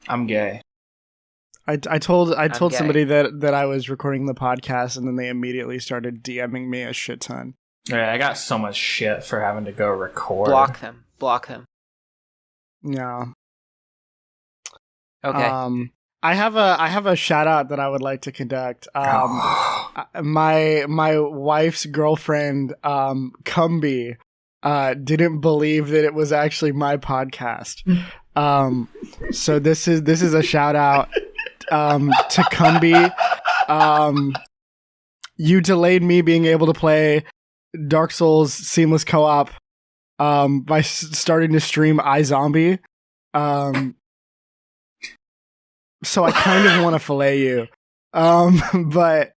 I'm gay. I told gay. somebody that I was recording the podcast, and then they immediately started DMing me a shit ton. Yeah, I got so much shit for having to go record. Block them. Yeah. Okay. I have a shout out that I would like to conduct. My wife's girlfriend, Cumby, didn't believe that it was actually my podcast. So this is a shout out to Cumby. You delayed me being able to play Dark Souls Seamless Co-op by starting to stream iZombie. So I kind of want to fillet you. But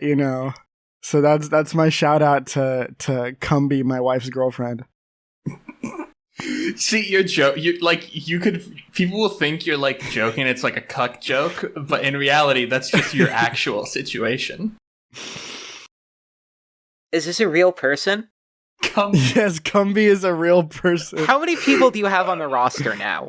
you know, so that's my shout out to Cumby, my wife's girlfriend. See, you're people will think you're like joking, it's like a cuck joke, but in reality that's just your actual situation. Is this a real person? Yes, Cumby is a real person. How many people do you have on the roster now?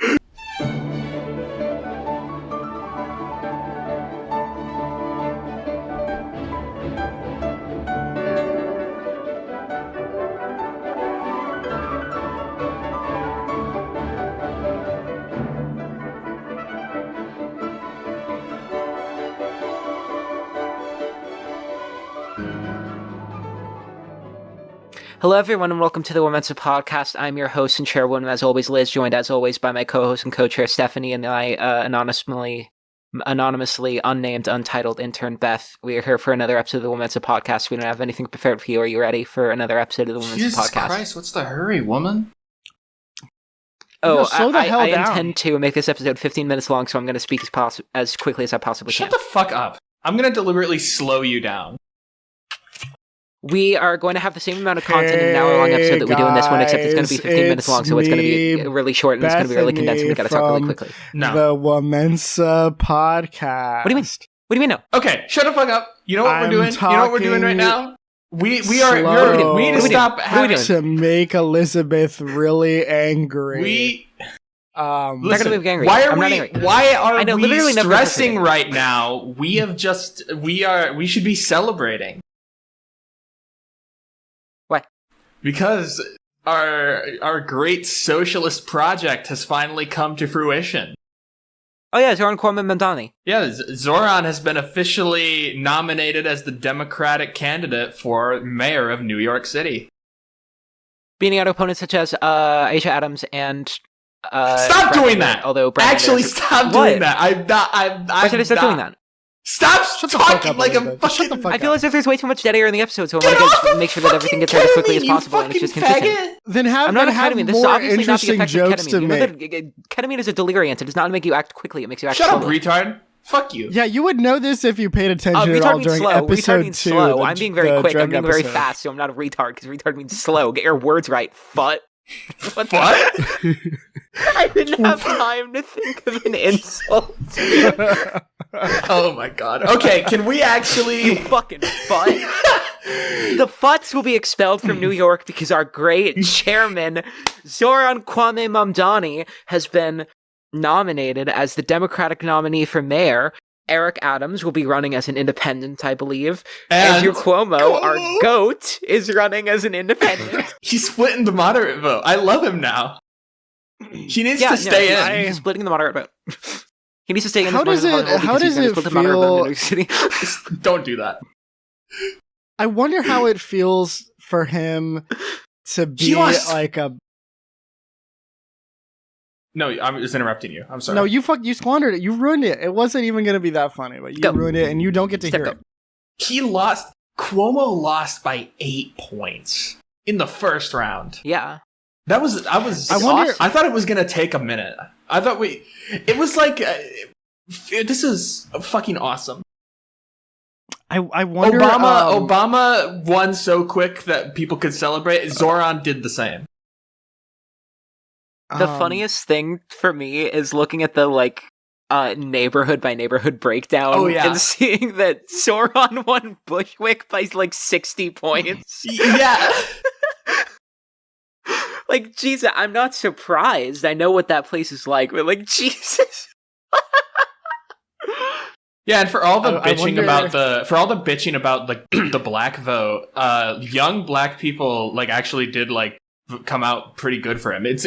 Hello, everyone, and welcome to the WoMENSA podcast. I'm your host and chairwoman, as always, Liz, joined as always by my co-host and co-chair, Stephanie, and my anonymously unnamed, untitled intern, Beth. We are here for another episode of the WoMENSA podcast. We don't have anything prepared for you. Are you ready for another episode of the WoMENSA Jesus podcast? Christ, what's the hurry, woman? Oh, slow the hell I down. intend to make this episode 15 minutes long, so I'm going to speak as quickly as I possibly can. Shut the fuck up. I'm gonna deliberately slow you down. We are going to have the same amount of content in an hour-long episode that we do in this one, except it's going to be 15 minutes long, so it's going to be really short, and it's going to be really condensed, and we got to talk really quickly. No. The WoMENSA podcast. What do you mean? What do you mean no? Okay, shut the fuck up. You know what we're doing? You know what we're doing right now? We need to stop having to make Elizabeth really angry. I'm not going to be angry. Why I'm not angry. Why are I know, we literally never stressing right now? We should be celebrating. Why? Because our great socialist project has finally come to fruition. Oh yeah, Zohran Mamdani. Yeah, Zohran has been officially nominated as the Democratic candidate for mayor of New York City. Beating out opponents such as Aisha Adams and stop doing that! Although stop doing that! Why should I stop doing that? Stop talking like a fucking... I feel as if there's way too much dead air in the episode, so I want to make sure that everything gets out as quickly as possible, and it's just consistent. Then I'm not on ketamine. This is more obviously not the interesting effect of jokes ketamine. to You know make. that ketamine is a deliriant. It does not make you act quickly. It makes you act Shut up, slowly. retard. Fuck you. Yeah, you would know this if you paid attention at retard all means during slow. Retard episode means 2. slow. I'm being very quick. I'm being very episode. fast, so I'm not a retard, because retard means slow. Get your words right, futt. What? I didn't have time to think of an insult. Oh my god. Okay, can we actually... You fucking futt. The futts will be expelled from New York because our great chairman, Zohran Mamdani, has been nominated as the Democratic nominee for mayor. Eric Adams will be running as an independent, I believe. And Andrew Cuomo, our goat, is running as an independent. He's splitting the moderate vote. I love him now. He needs to stay in. He's splitting the moderate vote. He needs to stay in. How does it feel? Don't do that. I wonder how it feels for him to be like a... No, I'm just interrupting you. I'm sorry. No, you squandered it. You ruined it. It wasn't even going to be that funny, but you ruined it, and you don't get to hear it. He lost. Cuomo lost by 8 points in the first round. Yeah. I thought it was going to take a minute. It was like, this is fucking awesome. I wonder... Obama won so quick that people could celebrate. Zohran did the same. The funniest thing for me is looking at the, neighborhood by neighborhood breakdown and seeing that Zohran won Bushwick by, 60 points. Yeah. Like, Jesus, I'm not surprised. I know what that place is like, but like, Jesus. Yeah, and for all the bitching about the black vote, young black people like actually did like come out pretty good for him. It's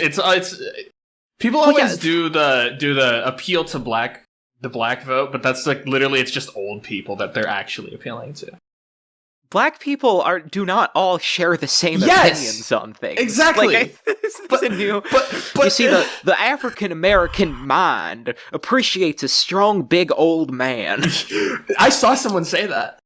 people always do the appeal to the black vote, but that's like literally it's just old people that they're actually appealing to. Black people do not all share the same opinions on things. Exactly. Like, you see, the African American mind appreciates a strong, big old man. I saw someone say that.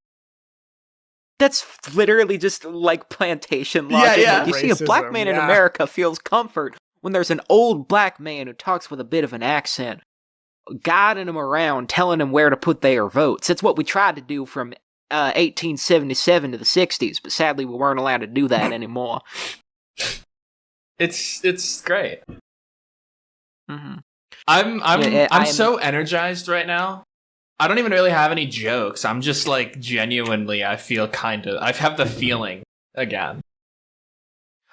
That's literally just like plantation logic. Yeah. Like, you see, a black man in America feels comfort when there's an old black man who talks with a bit of an accent, guiding him around, telling him where to put their votes. That's what we tried to do from 1877 to the 60s, but sadly we weren't allowed to do that anymore. It's great. Mm-hmm. I'm so energized right now. I don't even really have any jokes. I'm just like genuinely, I have the feeling again.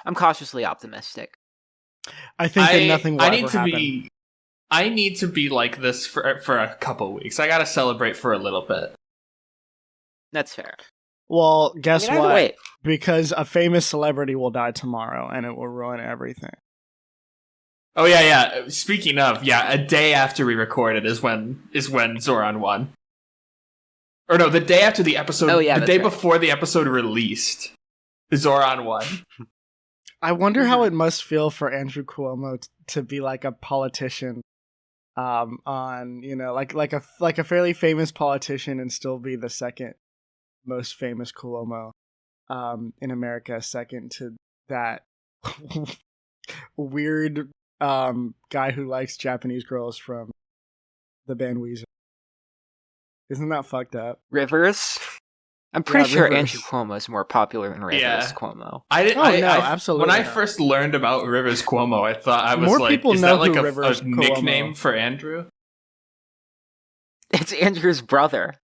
I'm cautiously optimistic. I think that nothing will ever happen. I need to be like this for a couple weeks. I gotta celebrate for a little bit. That's fair. Well, guess what? Wait. Because a famous celebrity will die tomorrow, and it will ruin everything. Oh yeah. Speaking of, a day after we recorded is when Zohran won. Or no, the day after the episode. Oh yeah, the day before the episode released, Zohran won. I wonder how it must feel for Andrew Cuomo to be like a politician, on like a fairly famous politician and still be the second most famous Cuomo in America, second to that weird guy who likes Japanese girls from the band Weezer. Isn't that fucked up? Rivers? I'm pretty sure Rivers. Andrew Cuomo is more popular than Rivers Cuomo. Absolutely. When I first learned about Rivers Cuomo, I thought I was more like, people is know that like who a nickname for Andrew? It's Andrew's brother.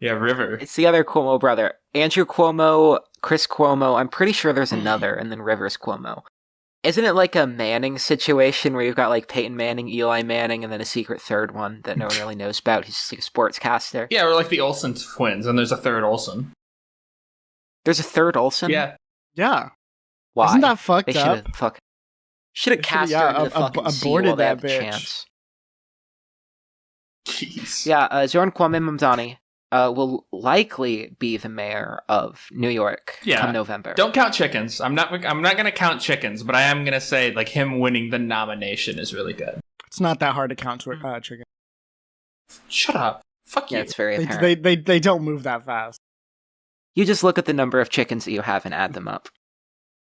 Yeah, River. It's the other Cuomo brother. Andrew Cuomo, Chris Cuomo, I'm pretty sure there's another, and then Rivers Cuomo. Isn't it like a Manning situation where you've got like Peyton Manning, Eli Manning, and then a secret third one that no one really knows about? He's just like a sportscaster. Yeah, or like the Olsen twins, and there's a third Olsen. There's a third Olsen? Yeah. Yeah. Why? Isn't that fucked up? Should have cast her into the fucking aborted that bitch. Chance. Jeez. Yeah, Zohran Mamdani will likely be the mayor of New York come November. Don't count chickens. I'm not going to count chickens, but I am going to say like him winning the nomination is really good. It's not that hard to count chicken. Shut up. Fuck you. Yeah, it's very apparent. They don't move that fast. You just look at the number of chickens that you have and add them up.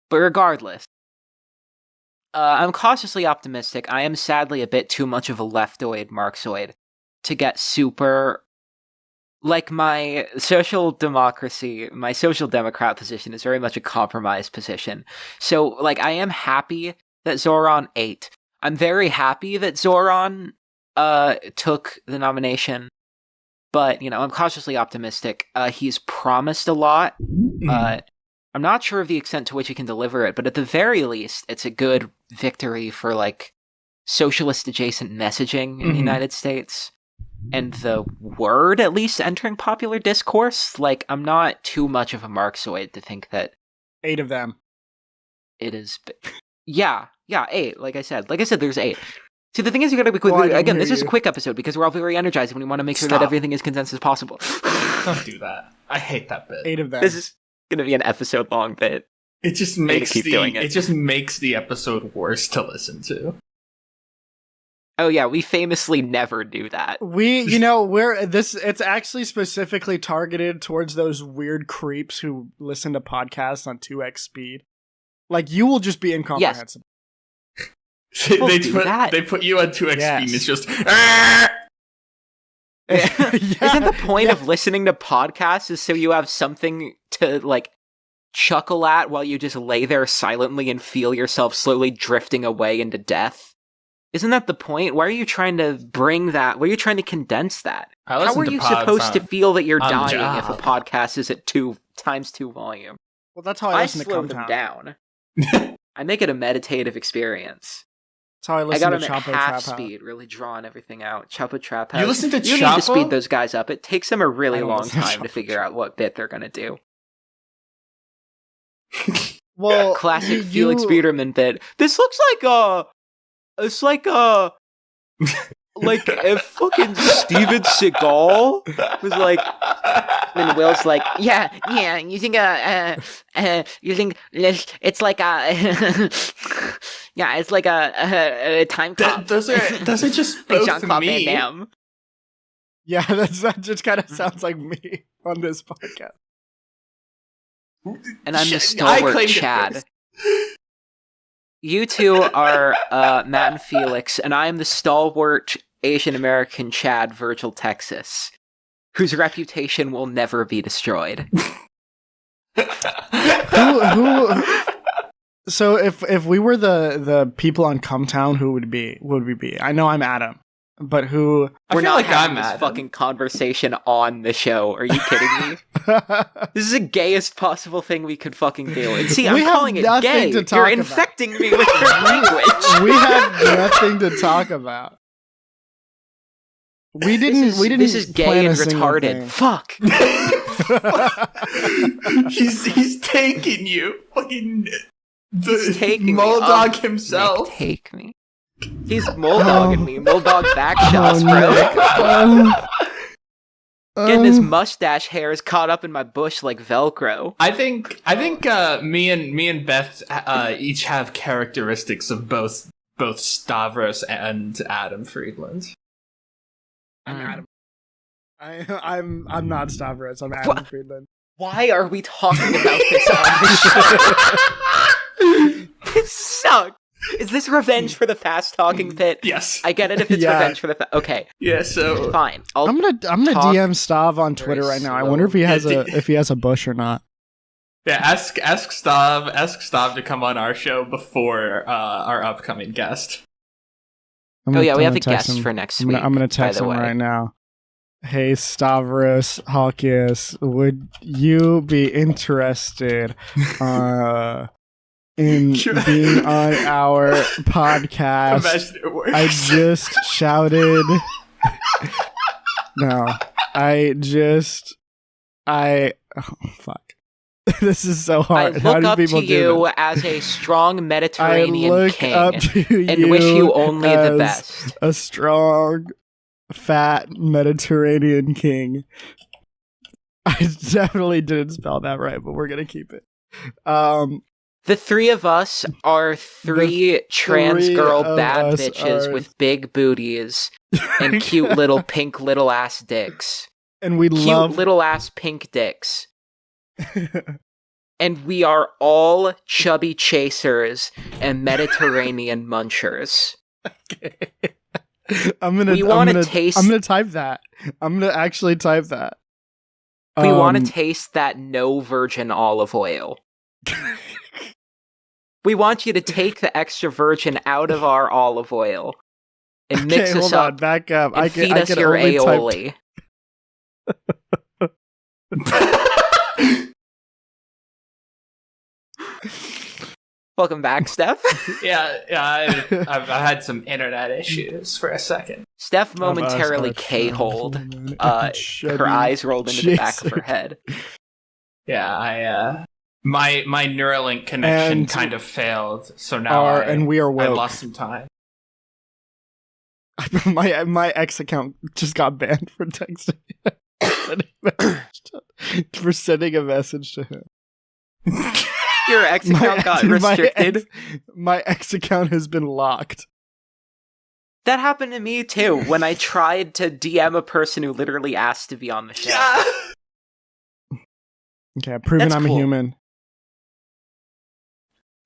But regardless, I'm cautiously optimistic. I am sadly a bit too much of a leftoid Marxoid to get super... Like, my social democrat position is very much a compromise position. So, like, I am happy that Zohran ate. I'm very happy that Zohran took the nomination. But, I'm cautiously optimistic. He's promised a lot. I'm not sure of the extent to which he can deliver it, but at the very least, it's a good victory for, like, socialist-adjacent messaging in the United States. And the word, at least, entering popular discourse. Like, I'm not too much of a Marxoid to think that... 8 of them. It is... Yeah, 8, like I said. There's 8. See, the thing is, you gotta be quick. Again, this is a quick episode because we're all very energized and we want to make sure that everything is condensed as possible. Don't do that. I hate that bit. 8 of them. This is gonna be an episode-long bit. It just makes the episode worse to listen to. Oh yeah, we famously never do that. It's actually specifically targeted towards those weird creeps who listen to podcasts on 2x speed. Like, you will just be incomprehensible. Yes. They put you on 2x speed and it's just... Isn't the point of listening to podcasts is so you have something to, like, chuckle at while you just lay there silently and feel yourself slowly drifting away into death? Isn't that the point? Why are you trying to bring that? Why are you trying to condense that? How are you supposed to feel that you're dying if a podcast is at 2 times 2 volume? Well, that's how I listen to slow them down. I make it a meditative experience. That's how I I listen got to him at Chapo half Trap House. speed, really drawing everything out. Chapo Trap House. You listen to You Chapo? need to speed those guys up. It takes them a really I don't long listen to time to Chapo figure out what bit they're gonna do. Well, Classic Felix Biederman bit. This looks it's like if fucking Steven Seagal was like, and Will's like, yeah, using this, it's like yeah, it's like a time clock. Those are just both Jean-Claude me. Van Damme. Yeah, that just kind of sounds like me on this podcast. And I'm the I stalwart claimed it Chad. first. You two are Matt and Felix, and I am the stalwart Asian American Chad, Virgil Texas, whose reputation will never be destroyed. who So if we were the people on Cumtown, who would we be? I know I'm Adam, but who? We're not having I'm this Adam. fucking conversation on the show. Are you kidding me? This is the gayest possible thing we could fucking do. And see, I'm We have calling it nothing gay. to talk You're about. infecting me with your language. We have nothing to talk about. We didn't. This is gay plan and a single retarded. thing. Fuck. he's taking you. Fucking He's taking me. Moldog Oh, himself. Nick, take me. He's molddogging me. Molddog back shots, bro. Getting his mustache hairs caught up in my bush like Velcro. I think me and Beth each have characteristics of both Stavros and Adam Friedland. I'm Adam. I'm not Stavros. I'm Adam Friedland. Why are we talking about this on the show? This sucks. Is this revenge for the fast talking pit? Yes. I get it if it's revenge for the okay. Yeah. So Fine. I'm gonna DM Stav on Twitter right now. I wonder if he has a bush or not. yeah, ask Stav to come on our show before our upcoming guest. We have a guest for next week. I'm gonna text him right now. Hey Stavros Hawkius, would you be interested in being on our podcast? Imagine it works. I just shouted. No, oh fuck. This is so hard. I How look do up people to do you this? as a strong I Mediterranean look king up to and wish you only the as best. a strong, fat Mediterranean king. I definitely didn't spell that right, but we're gonna keep it. The three of us are three trans girl bad bitches with big booties and cute little pink little ass dicks. And we Cute love little ass pink dicks. And we are all chubby chasers and Mediterranean munchers. I'm gonna type that. I'm gonna actually type that. We want to taste that no virgin olive oil. We want you to take the extra virgin out of our olive oil and mix us up. Back up. And feed us your aioli. Welcome back, Steph. I've had some internet issues for a second. Steph momentarily K-holed. Her eyes rolled into the back of her head. Yeah, my Neuralink connection kind of failed, so now we are woke. I lost some time. my ex account just got banned for texting. For sending a message to him. Your ex account got restricted. My ex account has been locked. That happened to me too when I tried to DM a person who literally asked to be on the show. Yeah. Okay, proven I'm a human.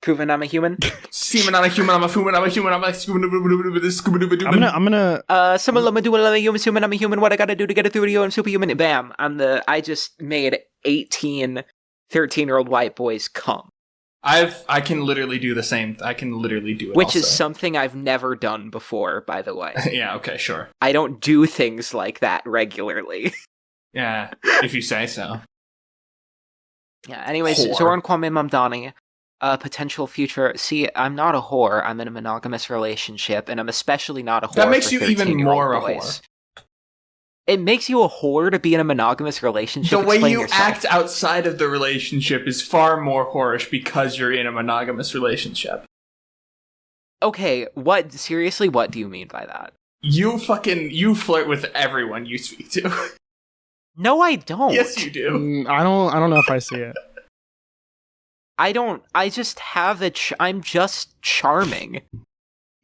Proven I'm a human? Semen, I'm a human, I'm a human, I'm a human, I'm a human. I'm gonna someone let me do it, I'm a human, I'm a human, what I gotta do to get it through to you, I'm superhuman. Bam. I just made 18 13-year-old white boys come. I can literally do the same. I can literally do it. Which is something I've never done before, by the way. Yeah, okay, sure. I don't do things like that regularly. Yeah, if you say so. Yeah, anyways, Zohran Mamdani. potential future. See, I'm not a whore. I'm in a monogamous relationship, and I'm especially not a whore. That makes for you even more a boys. whore. It makes you a whore to be in a monogamous relationship. The way Explain you yourself. act outside of the relationship is far more whorish because you're in a monogamous relationship. Okay, seriously, what do you mean by that? You flirt with everyone you speak to. No, I don't. Yes, you do. I don't know if I see it. I don't. I just have I'm just charming.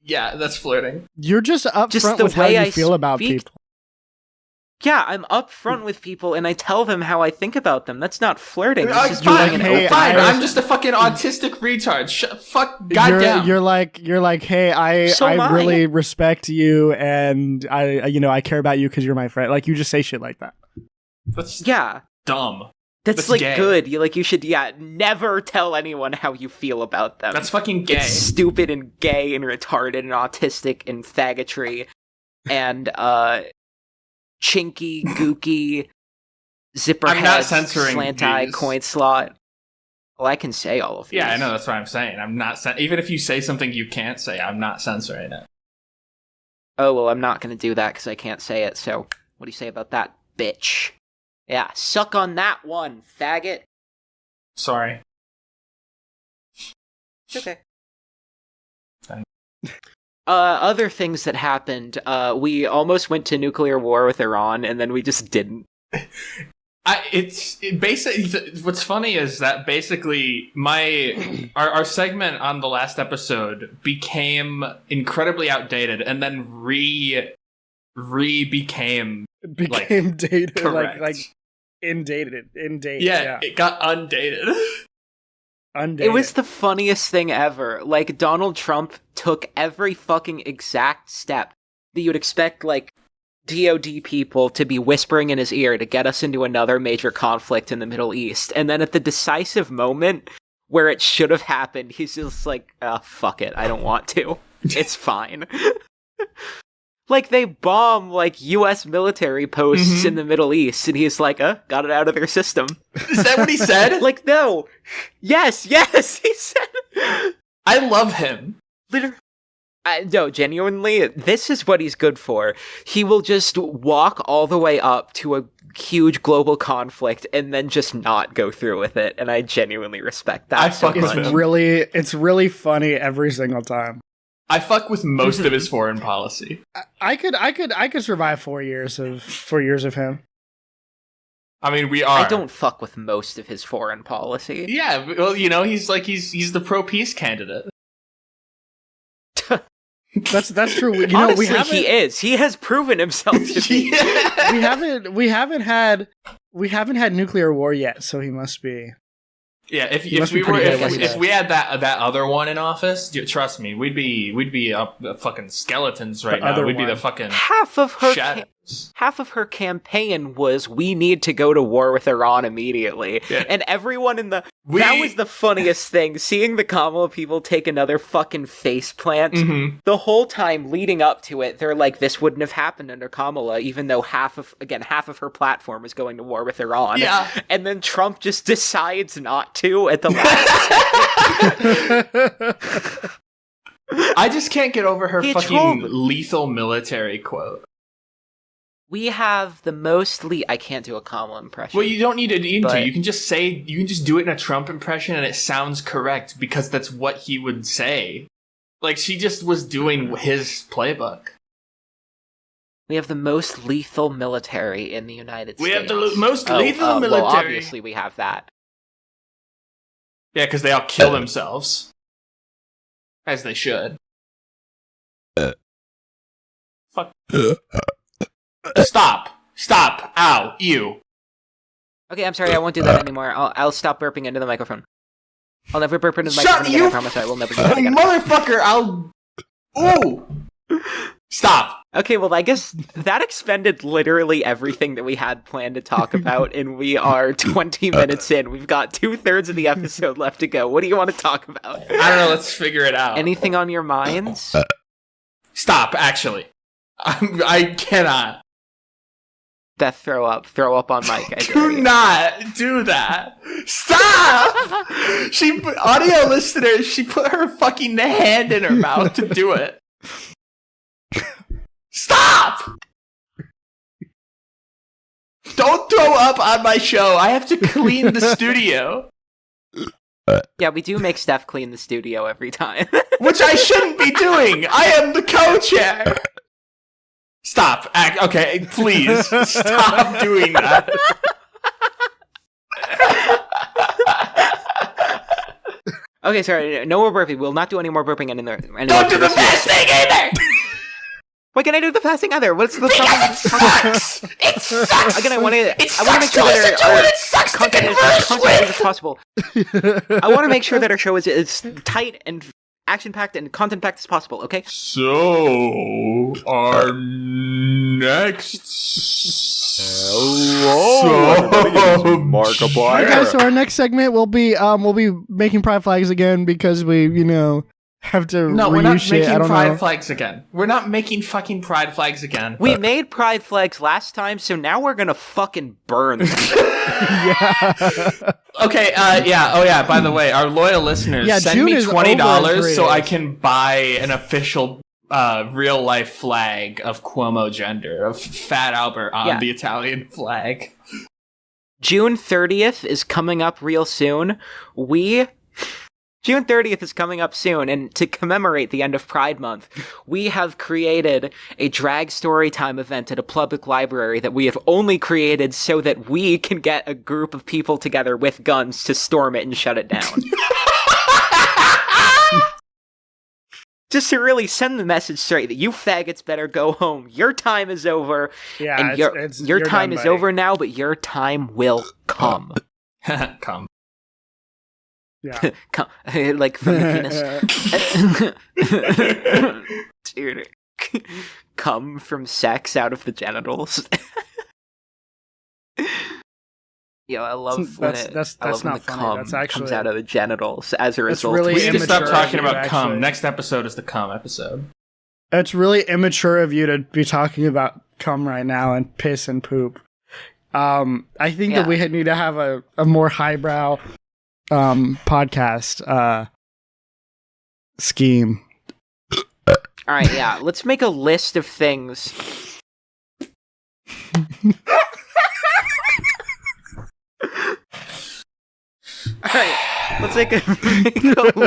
Yeah, that's flirting. You're just upfront the with how way you I feel about speak. people. Yeah, I'm upfront with people, and I tell them how I think about them. That's not flirting. That's just Fine, doing an hey, open fine. I- I'm just a fucking autistic retard. Fuck, goddamn. You're like, hey, So am I I. really respect you, and I care about you because you're my friend. Like, you just say shit like that. That's Yeah, dumb. that's like gay. good. You should never tell anyone how you feel about them. That's fucking gay. It's stupid and gay and retarded and autistic and faggotry and chinky, gooky, zipper I'm not heads, censoring slant eye, these. coin slot. Well, I can say all of these. Yeah, I know. That's what I'm saying. I'm not. Even if you say something you can't say, I'm not censoring it. Oh, well, I'm not going to do that because I can't say it, so what do you say about that, bitch? Yeah, suck on that one, faggot. Sorry. It's okay. Thanks. Other things that happened, we almost went to nuclear war with Iran, and then we just didn't. Basically, what's funny is that basically our segment on the last episode became incredibly outdated, and then became dated, correct. like indated. Yeah, it got undated. Undated. It was the funniest thing ever. Like, Donald Trump took every fucking exact step that you'd expect, like, DOD people to be whispering in his ear to get us into another major conflict in the Middle East. And then at the decisive moment where it should have happened, he's just like, fuck it, I don't want to. It's fine. Like, they bomb, like, U.S. military posts in the Middle East, and he's like, got it out of their system. Is that what he said? Like, no. Yes, he said. I love him. Literally. No, genuinely, this is what he's good for. He will just walk all the way up to a huge global conflict and then just not go through with it, and I genuinely respect that. I fuck with him. It's really funny every single time. I fuck with most of his foreign policy. I could survive 4 years of him. I mean, we are. I don't fuck with most of his foreign policy. Yeah, well, he's the pro-peace candidate. That's true. Honestly, we haven't, he is. He has proven himself to be. we haven't had nuclear war yet, so he must be. Yeah, if must be pretty good at if we had that other one in office, trust me, we'd be up fucking skeletons right now. We'd be the fucking half of her campaign was we need to go to war with Iran immediately. Yeah. And everyone that was the funniest thing, seeing the Kamala people take another fucking face plant. The whole time leading up to it, they're like, this wouldn't have happened under Kamala, even though half of her platform is going to war with Iran. Yeah. And then Trump just decides not to at the last I just can't get over her fucking lethal military quote. We have the most I can't do a Kamala impression. Well, you don't need to. You can just do it in a Trump impression and it sounds correct because that's what he would say. Like, she just was doing his playbook. We have the most lethal military in the United States. We have the most lethal military. Well, obviously we have that. Yeah, because they all kill themselves. As they should. Fuck. Stop! Ow! Ew! Okay, I'm sorry. I won't do that anymore. I'll stop burping into the microphone. I'll never burp into the microphone again. I promise I will never do that again. Motherfucker! Ooh! Stop! Okay, well, I guess that expended literally everything that we had planned to talk about, and we are 20 minutes in. We've got 2/3 of the episode left to go. What do you want to talk about? I don't know. Let's figure it out. Anything on your minds? Stop! Actually, I cannot. Death, throw up on mic. Do not do that. Stop! Audio listeners, she put her fucking hand in her mouth to do it. Stop! Don't throw up on my show. I have to clean the studio. Yeah, we do make Steph clean the studio every time. Which I shouldn't be doing. I am the co-chair. Stop. Okay, please. Stop doing that. Okay, sorry. No more burping. We'll not do any more burping in there. Don't do the fasting either! Why can't I do the fasting either? What's the problem? It sucks! It sucks! Again, I want to make sure that our content is as concentrated as possible. I want to make sure that our show is as tight and action-packed and content-packed as possible, okay? So, our next... Markiplier. Okay, so our next segment will be making pride flags again because we, have to we're not shit. making pride flags again. We're not making fucking pride flags again. We made pride flags last time, so now we're gonna fucking burn them. Yeah. Okay, yeah. Oh, yeah, by the way, our loyal listeners, send June me $20 so I days. can buy an official real-life flag of Cuomo gender, of Fat Albert on the Italian flag. June 30th is coming up real soon. June 30th is coming up soon, and to commemorate the end of Pride Month, we have created a drag story time event at a public library that we have only created so that we can get a group of people together with guns to storm it and shut it down. Just to really send the message straight that you faggots better go home. Your time is over. Yeah, and your time is over now, but your time will come. Come. Yeah. Come, like from the penis. Dude, come from sex out of the genitals. Yo, I love when that's I love when not the funny. cum That's actually comes out of the genitals as a result. really We need to stop immature talking of you, about cum. actually. Next episode is the cum episode. It's really immature of you to be talking about cum right now and piss and poop. I think that we need to have a more highbrow podcast scheme. All right, yeah. Let's make a list of things. All right, let's make a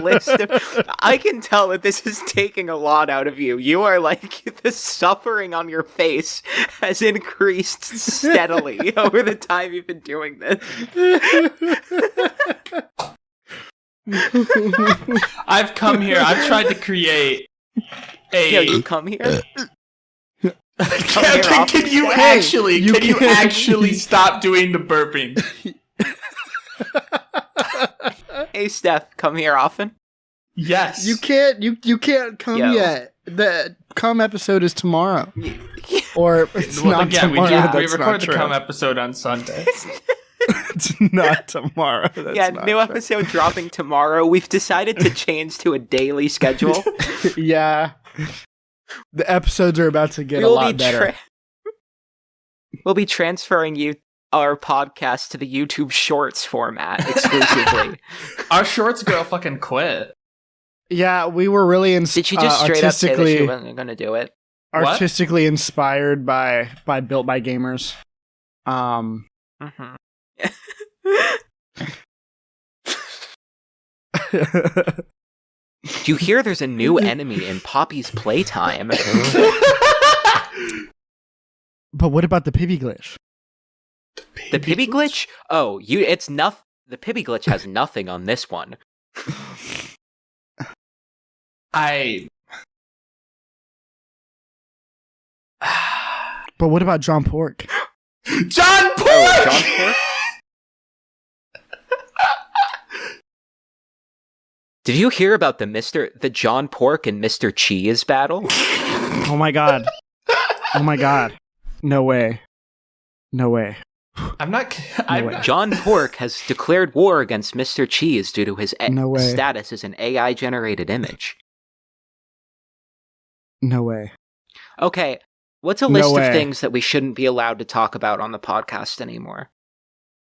list of... I can tell that this is taking a lot out of you. You are like, the suffering on your face has increased steadily over the time you've been doing this. I've come here. I've tried to create a... Yo, you come here? Can you actually stop doing the burping? Hey, Steph, come here often? Yes. You can't come yet. The cum episode is tomorrow. Or it's not tomorrow. We record the cum episode on Sunday. It's not tomorrow. That's not new true. episode dropping tomorrow. We've decided to change to a daily schedule. Yeah. The episodes are about to get a lot better. We'll be transferring our podcast to the YouTube Shorts format exclusively. Our Shorts girl fucking quit. Yeah, we were really Did she just straight up say that she wasn't going to do it? Artistically inspired by Built by Gamers. Mm-hmm. You hear there's a new enemy in Poppy's playtime. But what about the Pibby glitch? The Pibby glitch? Oh, it's nothing. The Pibby glitch has nothing on this one. But what about John Pork? John Pork! Oh, John Pork? Did you hear about the John Pork and Mr. Cheese battle? Oh my god. Oh my god. No way. No way. John Pork has declared war against Mr. Cheese due to his status as an AI-generated image. No way. Okay, What's a list of things that we shouldn't be allowed to talk about on the podcast anymore?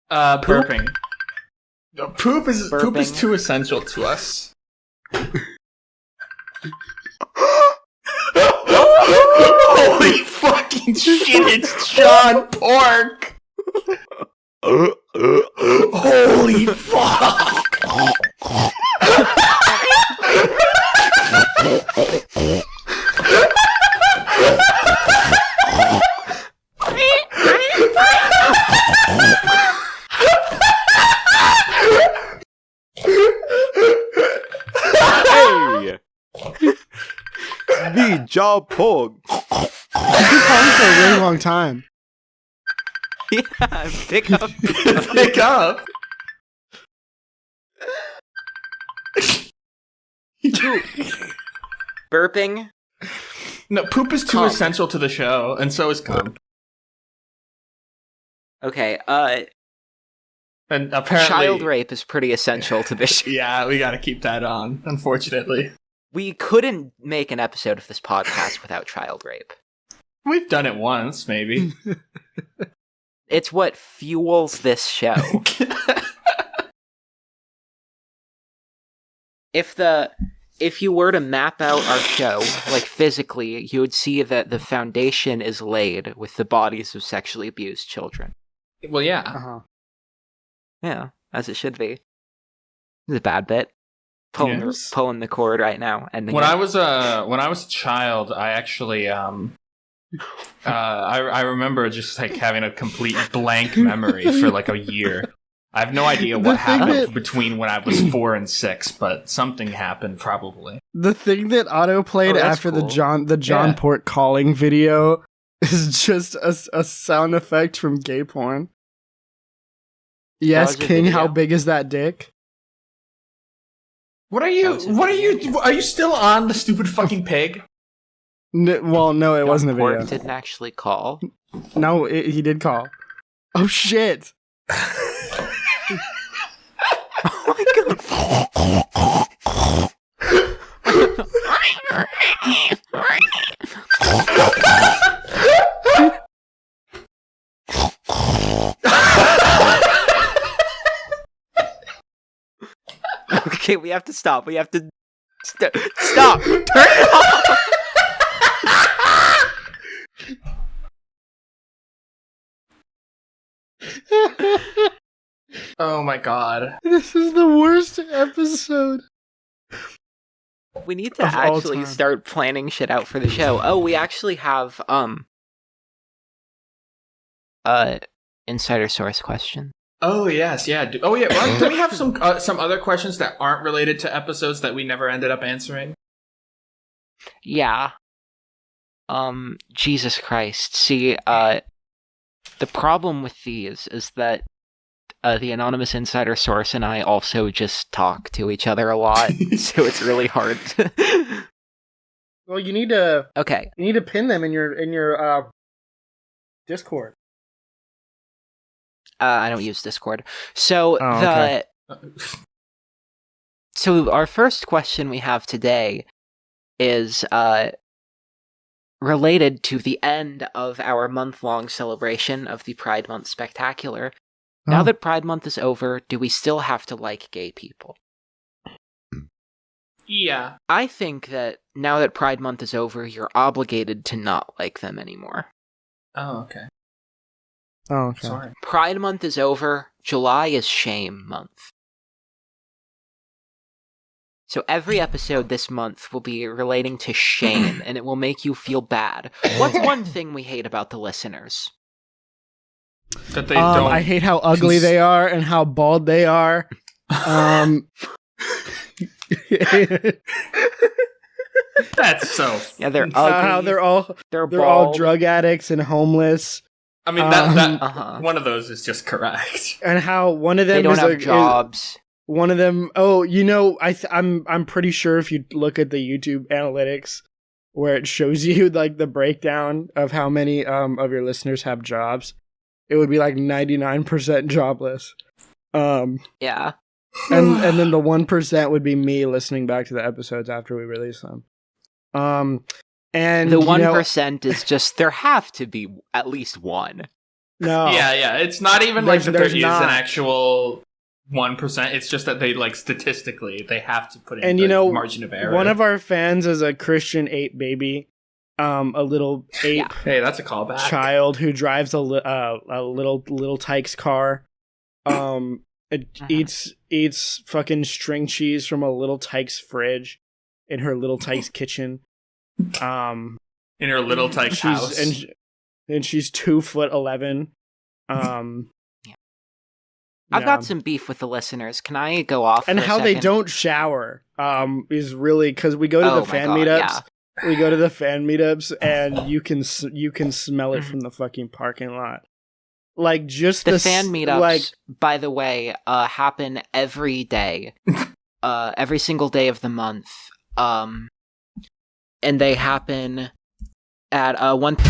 Burping. Poop is too essential to us. Holy fucking shit, it's John Pork! Holy fuck! Hey! Me, John Pork. You've been calling for a really long time. Yeah, pick up. Pick up! Burping. No, poop is too Cum. essential to the show, and so is cum. Okay, And apparently... child rape is pretty essential to this show. Yeah, we gotta keep that on, unfortunately. We couldn't make an episode of this podcast without child rape. We've done it once, maybe. It's what fuels this show. If you were to map out our show, like physically, you would see that the foundation is laid with the bodies of sexually abused children. Well, yeah. Uh-huh. Yeah, as it should be. It's a bad bit. Pulling the cord right now. When I was a child, I actually I remember just like having a complete blank memory for like a year. I have no idea what happened between when I was 4 and 6, but something happened probably. The thing that auto played after cool. the John Port calling video is just a sound effect from gay porn. Yes, King, how big is that dick? Are you still on the stupid fucking pig? No, it wasn't a video. Port didn't actually call. No, he did call. Oh shit! Oh my god! Okay, we have to stop. We have to stop. Turn it off. Oh my god. This is the worst episode. We need to actually start planning shit out for the show. Oh, we actually have insider source question. Oh yes, yeah. Oh yeah. Well, do we have some other questions that aren't related to episodes that we never ended up answering? Yeah. Jesus Christ. See, the problem with these is that the anonymous insider source and I also just talk to each other a lot, so it's really hard. Well, you need to pin them in your Discord. I don't use Discord. So so our first question we have today is related to the end of our month-long celebration of the Pride Month Spectacular. Now that Pride Month is over, do we still have to like gay people? Yeah. I think that now that Pride Month is over, you're obligated to not like them anymore. Oh, okay. Oh, okay. Sorry. Pride Month is over. July is Shame Month. So every episode this month will be relating to shame, and it will make you feel bad. What's one thing we hate about the listeners? That they don't. I hate how ugly they are and how bald they are. That's so. Yeah, they're ugly. How they're all drug addicts and homeless. I mean, that one of those is just correct. And how one of them they don't have jobs. One of them. Oh, I'm pretty sure if you look at the YouTube analytics, where it shows you like the breakdown of how many of your listeners have jobs, it would be like 99% jobless. Yeah. And then the 1% would be me listening back to the episodes after we release them. And the 1% is just there have to be at least one. No. Yeah. It's not even like that there is not. an actual 1%. It's just that they like statistically they have to put in and the margin of error. One of our fans is a Christian ape baby, a little ape. Hey, that's a callback. Child who drives a little Tykes car. It eats fucking string cheese from a little Tykes fridge in her little Tykes kitchen. In her little Tykes house, and she's 2'11". I've got some beef with the listeners. Can I go off? And for a how they second? don't shower is really because we go to the fan meetups. Yeah. We go to the fan meetups, and you can smell it from the fucking parking lot. Like just the fan meetups, by the way, happen every day, every single day of the month. And they happen at one. You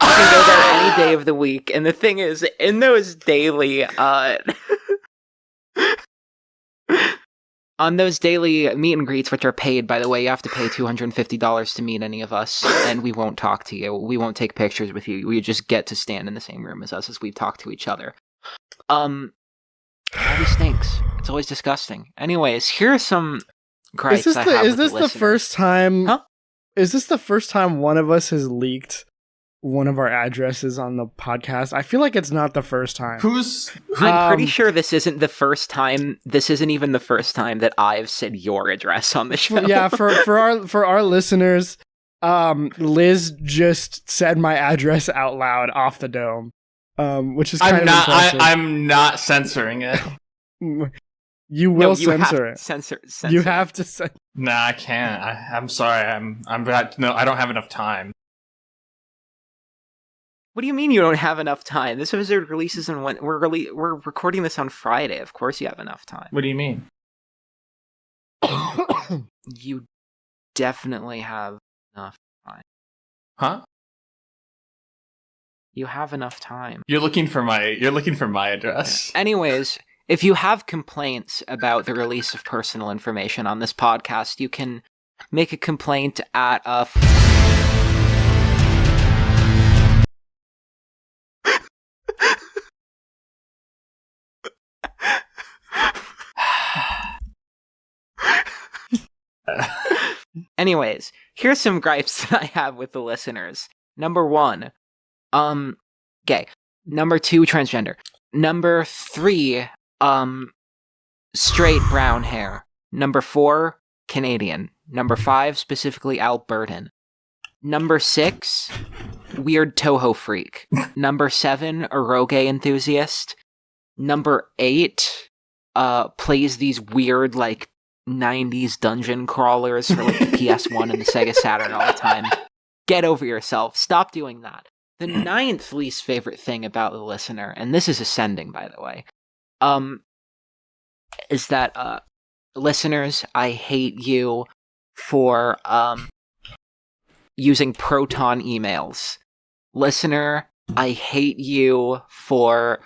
can go there any day of the week, and the thing is, in those daily, on those daily meet and greets, which are paid, by the way, you have to pay $250 to meet any of us, and we won't talk to you. We won't take pictures with you. We just get to stand in the same room as us as we talk to each other. It always stinks. It's always disgusting. Anyways, here are some gripes I have with the listeners. Is this the first time? Huh? Is this the first time one of us has leaked one of our addresses on the podcast? I feel like it's not the first time. I'm pretty sure this isn't the first time. This isn't even the first time that I've said your address on the show. Yeah, for our listeners, Liz just said my address out loud off the dome, which is kind of impressive. I'm not censoring it. You will censor it. Censor. You have to censor. Nah, I can't. I'm sorry. No, I don't have enough time. What do you mean you don't have enough time? This episode releases on when we're recording this on Friday. Of course you have enough time. What do you mean? You definitely have enough time. Huh? You have enough time. You're looking for my address. Anyways, if you have complaints about the release of personal information on this podcast, you can make a complaint at Anyways, here's some gripes that I have with the listeners. Number 1, gay. Number 2, transgender. Number 3, straight brown hair. Number 4, Canadian. Number 5, specifically Albertan. Number 6, weird Toho freak. Number 7, eroge enthusiast. Number 8, plays these weird, like, 90s dungeon crawlers for, like, the PS1 and the Sega Saturn all the time. Get over yourself. Stop doing that. The 9th least favorite thing about the listener, and this is ascending, by the way, is that, listeners, I hate you for, using Proton emails. Listener, I hate you for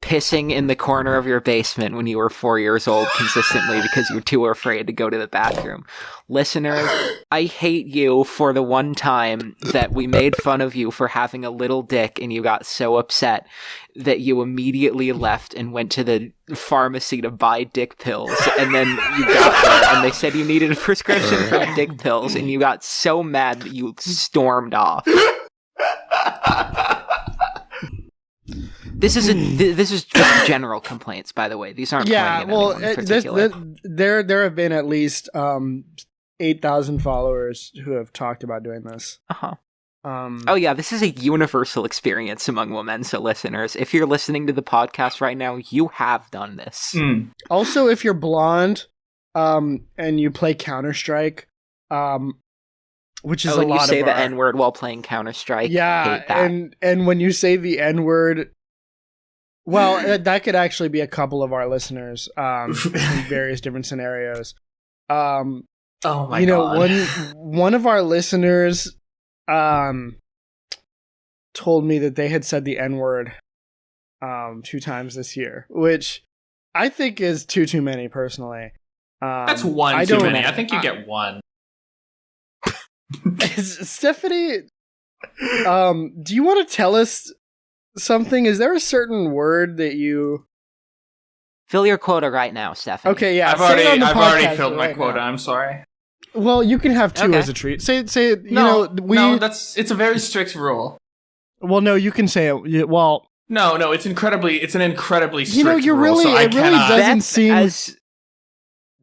pissing in the corner of your basement when you were 4 years old consistently because you were too afraid to go to the bathroom. Listeners, I hate you for the one time that we made fun of you for having a little dick and you got so upset that you immediately left and went to the pharmacy to buy dick pills, and then you got there and they said you needed a prescription for dick pills and you got so mad that you stormed off. This is just general complaints, by the way. These aren't pointing at anyone in particular. There have been at least 8,000 followers who have talked about doing this. Uh-huh. Oh yeah, this is a universal experience among WoMENSA listeners. If you're listening to the podcast right now, you have done this. Mm. Also, if you're blonde, and you play Counter-Strike, which is a lot of you say the N-word while playing Counter-Strike. Yeah, hate that. and when you say the N-word, well, that could actually be a couple of our listeners, in various different scenarios. Oh my god! One of our listeners, told me that they had said the N-word, 2 times this year, which I think is too many personally. That's one too many. I think you get one. Stephanie, do you want to tell us something? Is there a certain word that you... Fill your quota right now, Stephanie. Okay, yeah. I've already filled my quota. I'm sorry. Well, you can have two as a treat. Say. No, it's a very strict rule. Well, no, you can say it. Well, no, it's an incredibly strict you're rule. Really, so it really doesn't seem.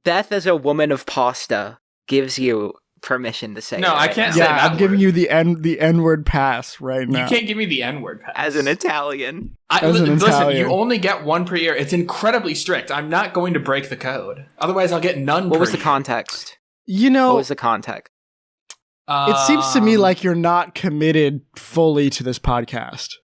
Beth, as a woman of pasta, gives you permission to say. No, I can't say that. Yeah, I'm giving you the N-word pass right now. You can't give me the N-word pass as an Italian. Listen, you only get one per year. It's incredibly strict. I'm not going to break the code. Otherwise, I'll get none. What was the context? What was the context? It seems to me like you're not committed fully to this podcast.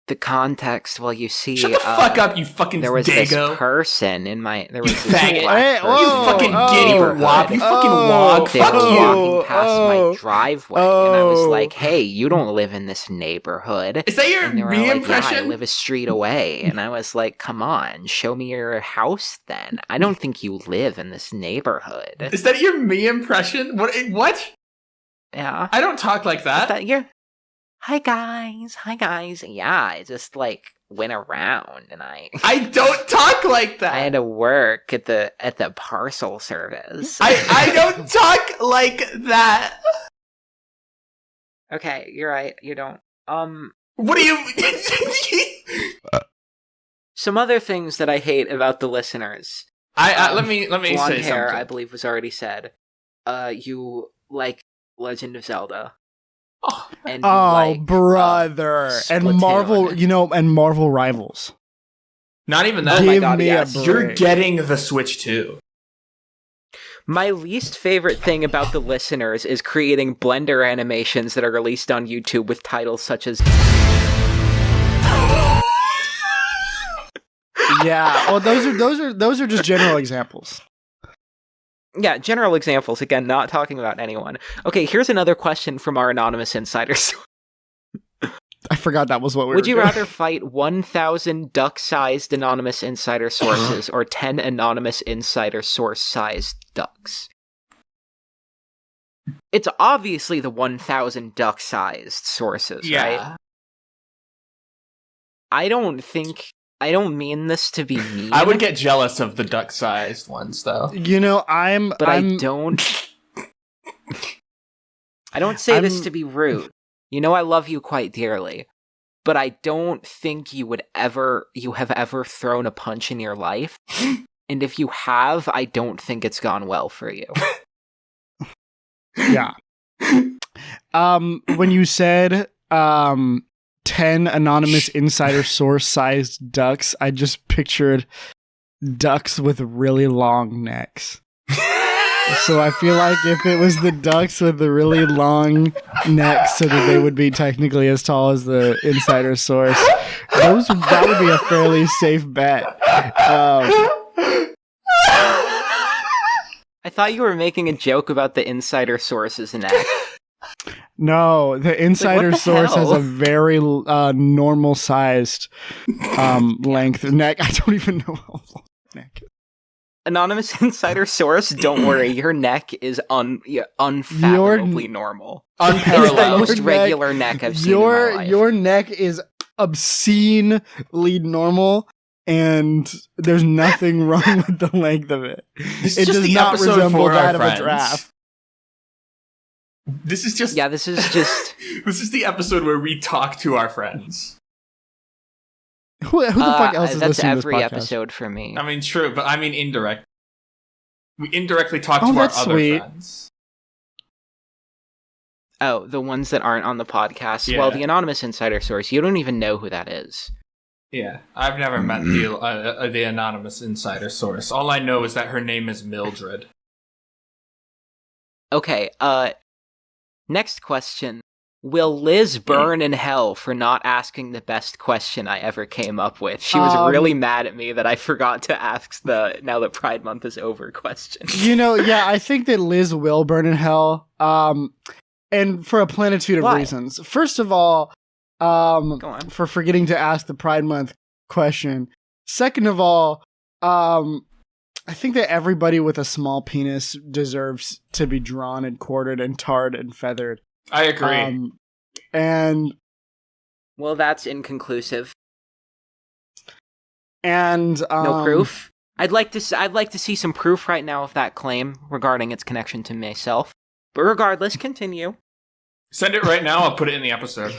The context, well, you see... Shut the fuck up, you fucking There was dago. this person in my... There was you this faggot. black person. You fucking giddy wop. You fucking wog. They Fuck were you. walking past my driveway, and I was like, hey, you don't live in this neighborhood. Is that your and they were me like, impression? Yeah, I live a street away. And I was like, come on, show me your house then. I don't think you live in this neighborhood. Is that your me impression? What? Yeah. I don't talk like that. Is that your... Hi guys. Yeah, I just went around and I don't talk like that. I had to work at the parcel service. I don't talk like that. Okay, you're right. You don't. What do you? Some other things that I hate about the listeners. Let me blonde say hair, something. I believe was already said. You like Legend of Zelda. And brother. And Marvel, and Marvel Rivals. Not even that. Give God, me yes. a break. You're getting the Switch too. My least favorite thing about the listeners is creating Blender animations that are released on YouTube with titles such as... Yeah, well, those are just general examples. Yeah, general examples. Again, not talking about anyone. Okay, here's another question from our anonymous insiders. I forgot that was what we were Would you doing. rather fight 1,000 duck-sized anonymous insider sources or 10 anonymous insider source-sized ducks? It's obviously the 1,000 duck-sized sources, right? I don't mean this to be mean. I would get jealous of the duck-sized ones, though. I don't say this to be rude. You know I love you quite dearly, but I don't think you have ever thrown a punch in your life. And if you have, I don't think it's gone well for you. Yeah. When you said 10 anonymous insider source sized ducks, I just pictured ducks with really long necks. So I feel like if it was the ducks with the really long necks so that they would be technically as tall as the insider source, that would be a fairly safe bet. I thought you were making a joke about the insider source's neck. No, the insider source has a very normal sized length neck. I don't even know how long neck is. Anonymous insider source, don't worry, your neck is unfathomably normal. Unparalleled. It's the most regular neck I've seen in my life. Your neck is obscenely normal, and there's nothing wrong with the length of it. It does not resemble that of a giraffe. This is just... Yeah, this is just... This is the episode where we talk to our friends. Who the fuck else is that's listening to this every podcast? episode for me. I mean, true, but I mean indirect. We indirectly talk to our that's other sweet. friends. Oh, the ones that aren't on the podcast? Yeah. Well, the anonymous insider source, you don't even know who that is. Yeah, I've never met the anonymous insider source. All I know is that her name is Mildred. Okay, next question. Will Liz burn in hell for not asking the best question I ever came up with? She was really mad at me that I forgot to ask the now that Pride Month is over question. Yeah, I think that Liz will burn in hell. And for a plenitude of reasons. First of all, Go on. for forgetting to ask the Pride Month question. Second of all, I think that everybody with a small penis deserves to be drawn and quartered and tarred and feathered. I agree. And well, that's inconclusive. And no proof. I'd like to see some proof right now of that claim regarding its connection to myself. But regardless, continue. Send it right now. I'll put it in the episode.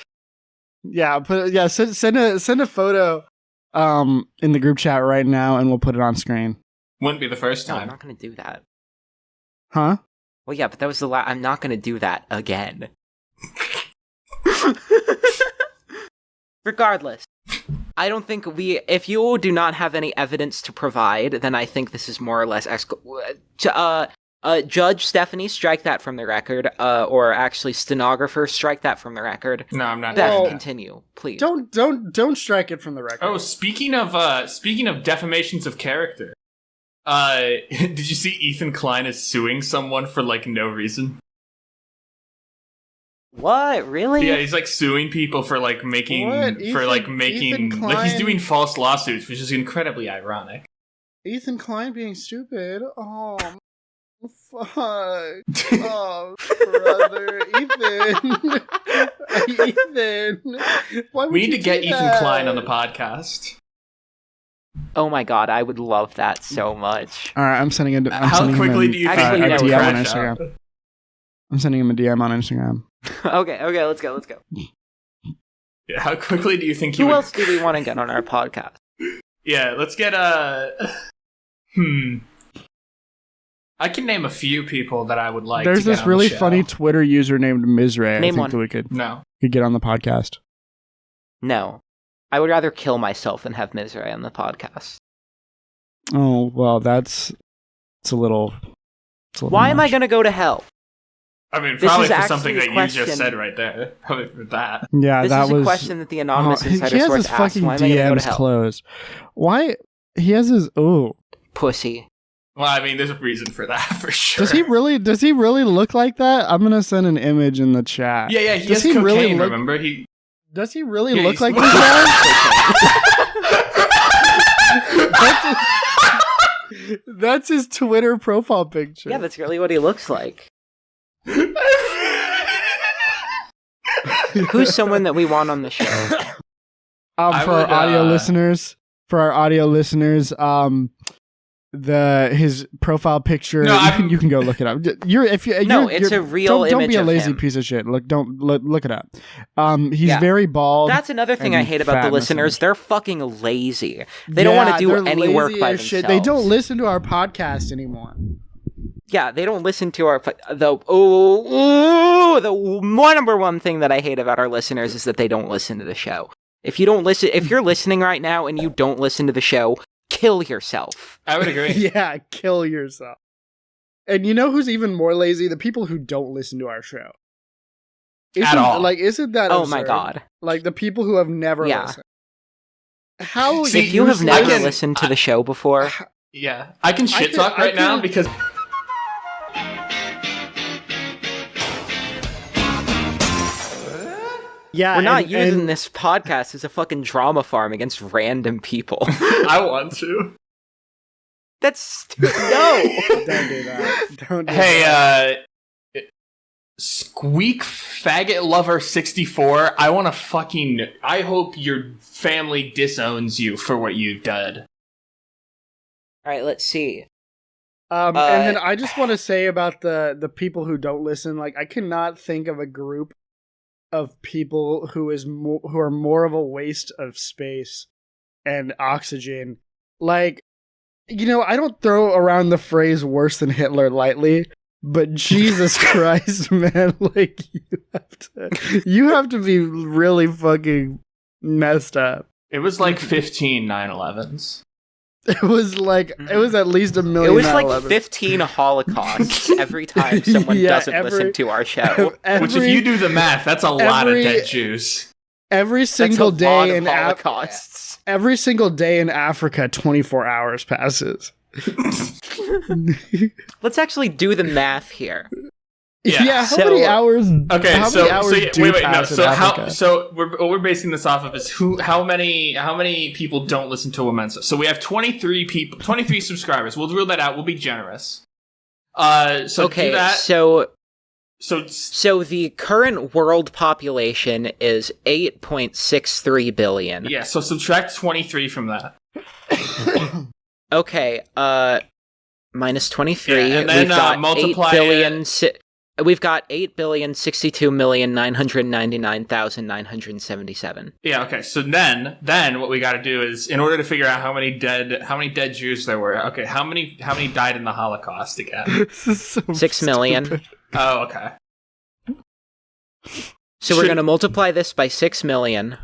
Yeah, send a photo in the group chat right now, and we'll put it on screen. Wouldn't be the first time. No, I'm not going to do that. Huh? Well, yeah, but that was the last. I'm not going to do that again. Regardless, I don't think if you do not have any evidence to provide, then I think this is more or less Judge Stephanie, strike that from the record, or actually stenographer, strike that from the record. No, I'm not. Beth, continue, please. Don't strike it from the record. Oh, speaking of defamations of character, did you see Ethan Klein is suing someone for like no reason? What? Really? Yeah, he's like suing people for like making he's doing false lawsuits, which is incredibly ironic. Ethan Klein being stupid. Oh, fuck. Oh, brother, Ethan. Why would we need you to get do Ethan that? Klein on the podcast. Oh my god, I would love that so much. All right, I'm sending it. How quickly do you think actually, he no, would DM on crash Instagram. out? I'm sending him a DM on Instagram. Okay, let's go. Yeah, how quickly do you think he Who would... else do we want to get on our podcast? Yeah, let's get I can name a few people that I would like. There's to get this on really the show. funny Twitter user named Mizray. Name I think one. that we could No. get on the podcast. No. I would rather kill myself than have Misery on the podcast. Oh well, it's a little. Why am I much. going to go to hell? I mean, This probably is for something actually that a you just question. said right there. Probably for that. Yeah, This that is was a question that the anonymous he insider has source his asked. fucking Why am I going to go to DMs hell? closed. Why he has his Pussy. Well, I mean, there's a reason for that, for sure. Does he really look like that? I'm gonna send an image in the chat. Yeah, he Does has cocaine, really look, remember? Does he really Yeah, look he's- like this guy? That's his Twitter profile picture. Yeah, that's really what he looks like. Who's someone that we want on the show? For our audio listeners, his profile picture. No, you can go look it up. It's a real don't image be a of lazy him. piece of shit. Look it up. He's very bald. That's another thing I and hate about the fat in listeners. image. They're fucking lazy. They don't want to do they're any work lazy by as themselves. shit. They don't listen to our podcast anymore. Yeah, they don't listen to our the number one thing that I hate about our listeners is that they don't listen to the show. If you're listening right now and you don't listen to the show, kill yourself. I would agree. Yeah, kill yourself. And you know who's even more lazy? The people who don't listen to our show. At all. Like, isn't that Oh absurd? my god. Like, the people who have never Yeah. listened. How See, If you have never can- listened to the show before, Yeah. I can shit could- talk I right now could- because... Yeah, we're not and- using and- this podcast as a fucking drama farm against random people. I want to. That's no. Don't do that. Don't do Hey, that. Squeak Faggot Lover 64, I hope your family disowns you for what you did. All right, let's see. And then I just want to say about the people who don't listen, like, I cannot think of a group of people who are more of a waste of space and oxygen. Like, I don't throw around the phrase worse than Hitler lightly, but Jesus Christ, man, like, you have to be really fucking messed up. It was like 15 9/11s. It was at least a million. It was like 9/11. 15 Holocausts every time someone doesn't listen to our show. Which, if you do the math, that's a lot of dead Jews. Every single That's a lot day of in Holocausts. every single day in Africa, 24 hours passes. Let's actually do the math here. Yeah, how many hours? Okay, how many hours what we're basing this off of is how many people don't listen to WoMENSA. So we have 23 people, 23 subscribers. We'll rule that out. We'll be generous. So okay, do that. So the current world population is 8.63 billion. Yeah, so subtract 23 from that. Okay, minus 23. Yeah, and then we've got multiply 8 billion. We've got 8,062,999,977. Yeah, okay. So then what we got to do is, in order to figure out how many dead Jews there were. Okay, how many died in the Holocaust again? This is so 6 million. stupid. Oh, okay. So we're going to multiply this by 6 million.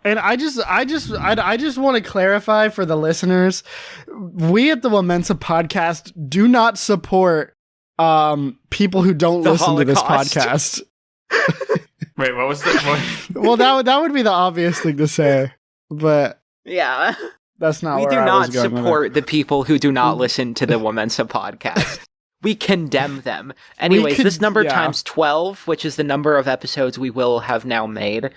And I just want to clarify for the listeners, we at the WoMENSA podcast do not support people who don't listen to this podcast. Wait, what was that? Well, that would be the obvious thing to say, but yeah, that's not. We where do I not was going support the people who do not listen to the WoMENSA podcast. We condemn them. Anyways, this number times 12, which is the number of episodes we will have now made.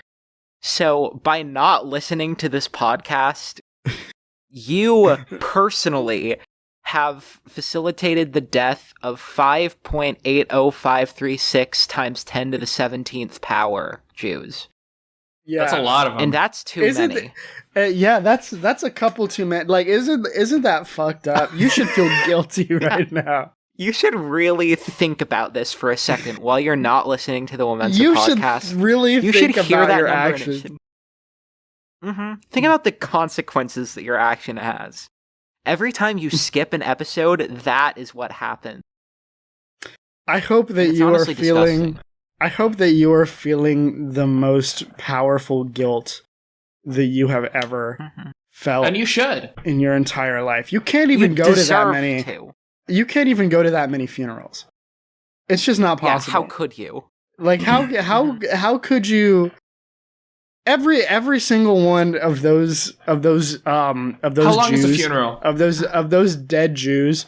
So by not listening to this podcast, you personally have facilitated the death of 5.80536 times 10 to the 17th power Jews. Yeah, that's a lot of them, and that's too many. Yeah, that's a couple too many. Like, isn't that fucked up? You should feel guilty right now. You should really think about this for a second while you're not listening to the WoMENSA podcast. You should really think about your actions. Think about the consequences that your action has. Every time you skip an episode, that is what happens. I hope that you are feeling. Disgusting. I hope that you are feeling the most powerful guilt that you have ever felt, and you should, in your entire life. You can't even go to that many. You can't even go to that many funerals. It's just not possible. Yeah, how could you? Like how could you? Every single one of those how long Jews, is the funeral? Of those dead Jews,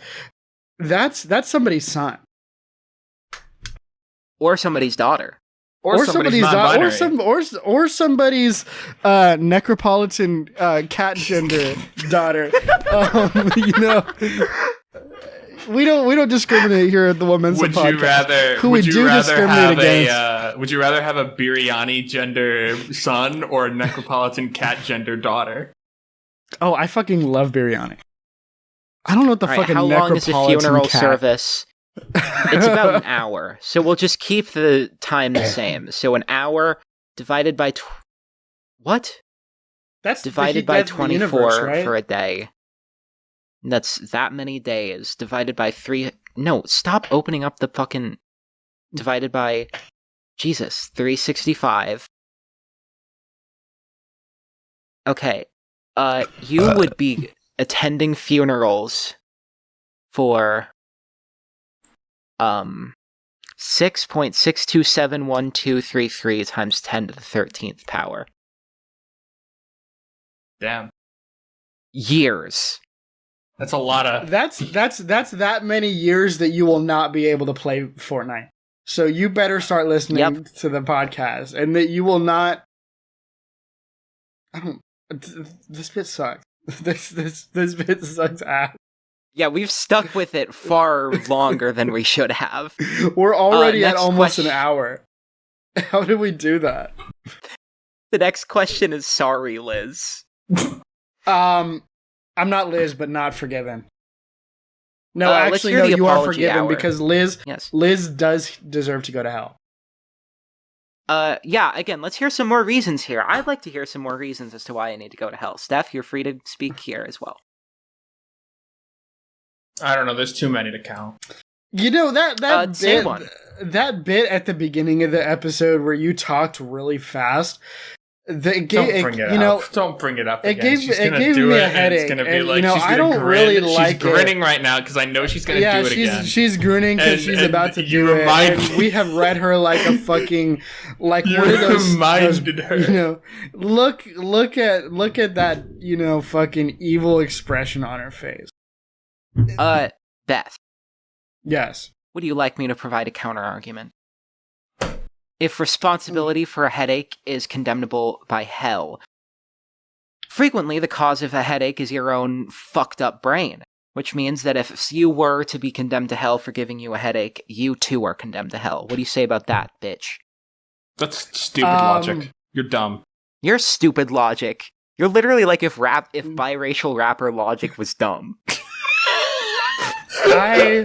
that's somebody's son. Or somebody's daughter. Or somebody's daughter. Or somebody's necropolitan cat gender daughter. You know, we don't discriminate here at the WoMENSA podcast. Would you rather have a biryani gender son or a necropolitan cat gender daughter? Oh, I fucking love biryani. I don't know what the fucking how necropolitan long is the funeral cat. Service? It's about an hour, so we'll just keep the time the same. So an hour divided by what? That's divided by 24 universe, right? For a day. That's that many days divided by 3. No, stop opening up the fucking divided by 365. Okay. You would be attending funerals for 6.6271233 times 10 to the 13th power. Damn. Years. That's a lot of... That's that many years that you will not be able to play Fortnite. So you better start listening to the podcast, and that you will not... This bit sucks. This bit sucks ass. Yeah, we've stuck with it far longer than we should have. We're already at almost an hour. How did we do that? The next question is sorry, Liz. I'm not Liz, but not forgiven. No, actually, no, you are forgiven because Liz does deserve to go to hell. Yeah, again, let's hear some more reasons here. I'd like to hear some more reasons as to why I need to go to hell. Steph, you're free to speak here as well. I don't know, there's too many to count. You know, that bit at the beginning of the episode where you talked really fast, don't bring it up again. It gave me a headache. It's gonna be like, I don't really like it. She's grinning right now because I know she's gonna do it again. She's grinning because she's about to do it. And we have read her like a fucking one of those. Reminded her. You know, look at that. Fucking evil expression on her face. Beth. Yes. would you like me to provide a counter-argument? If responsibility for a headache is condemnable by hell, frequently the cause of a headache is your own fucked up brain, which means that if you were to be condemned to hell for giving you a headache, you too are condemned to hell. What do you say about that, bitch? That's stupid logic. You're dumb. You're stupid logic. You're literally like if biracial rapper logic was dumb. I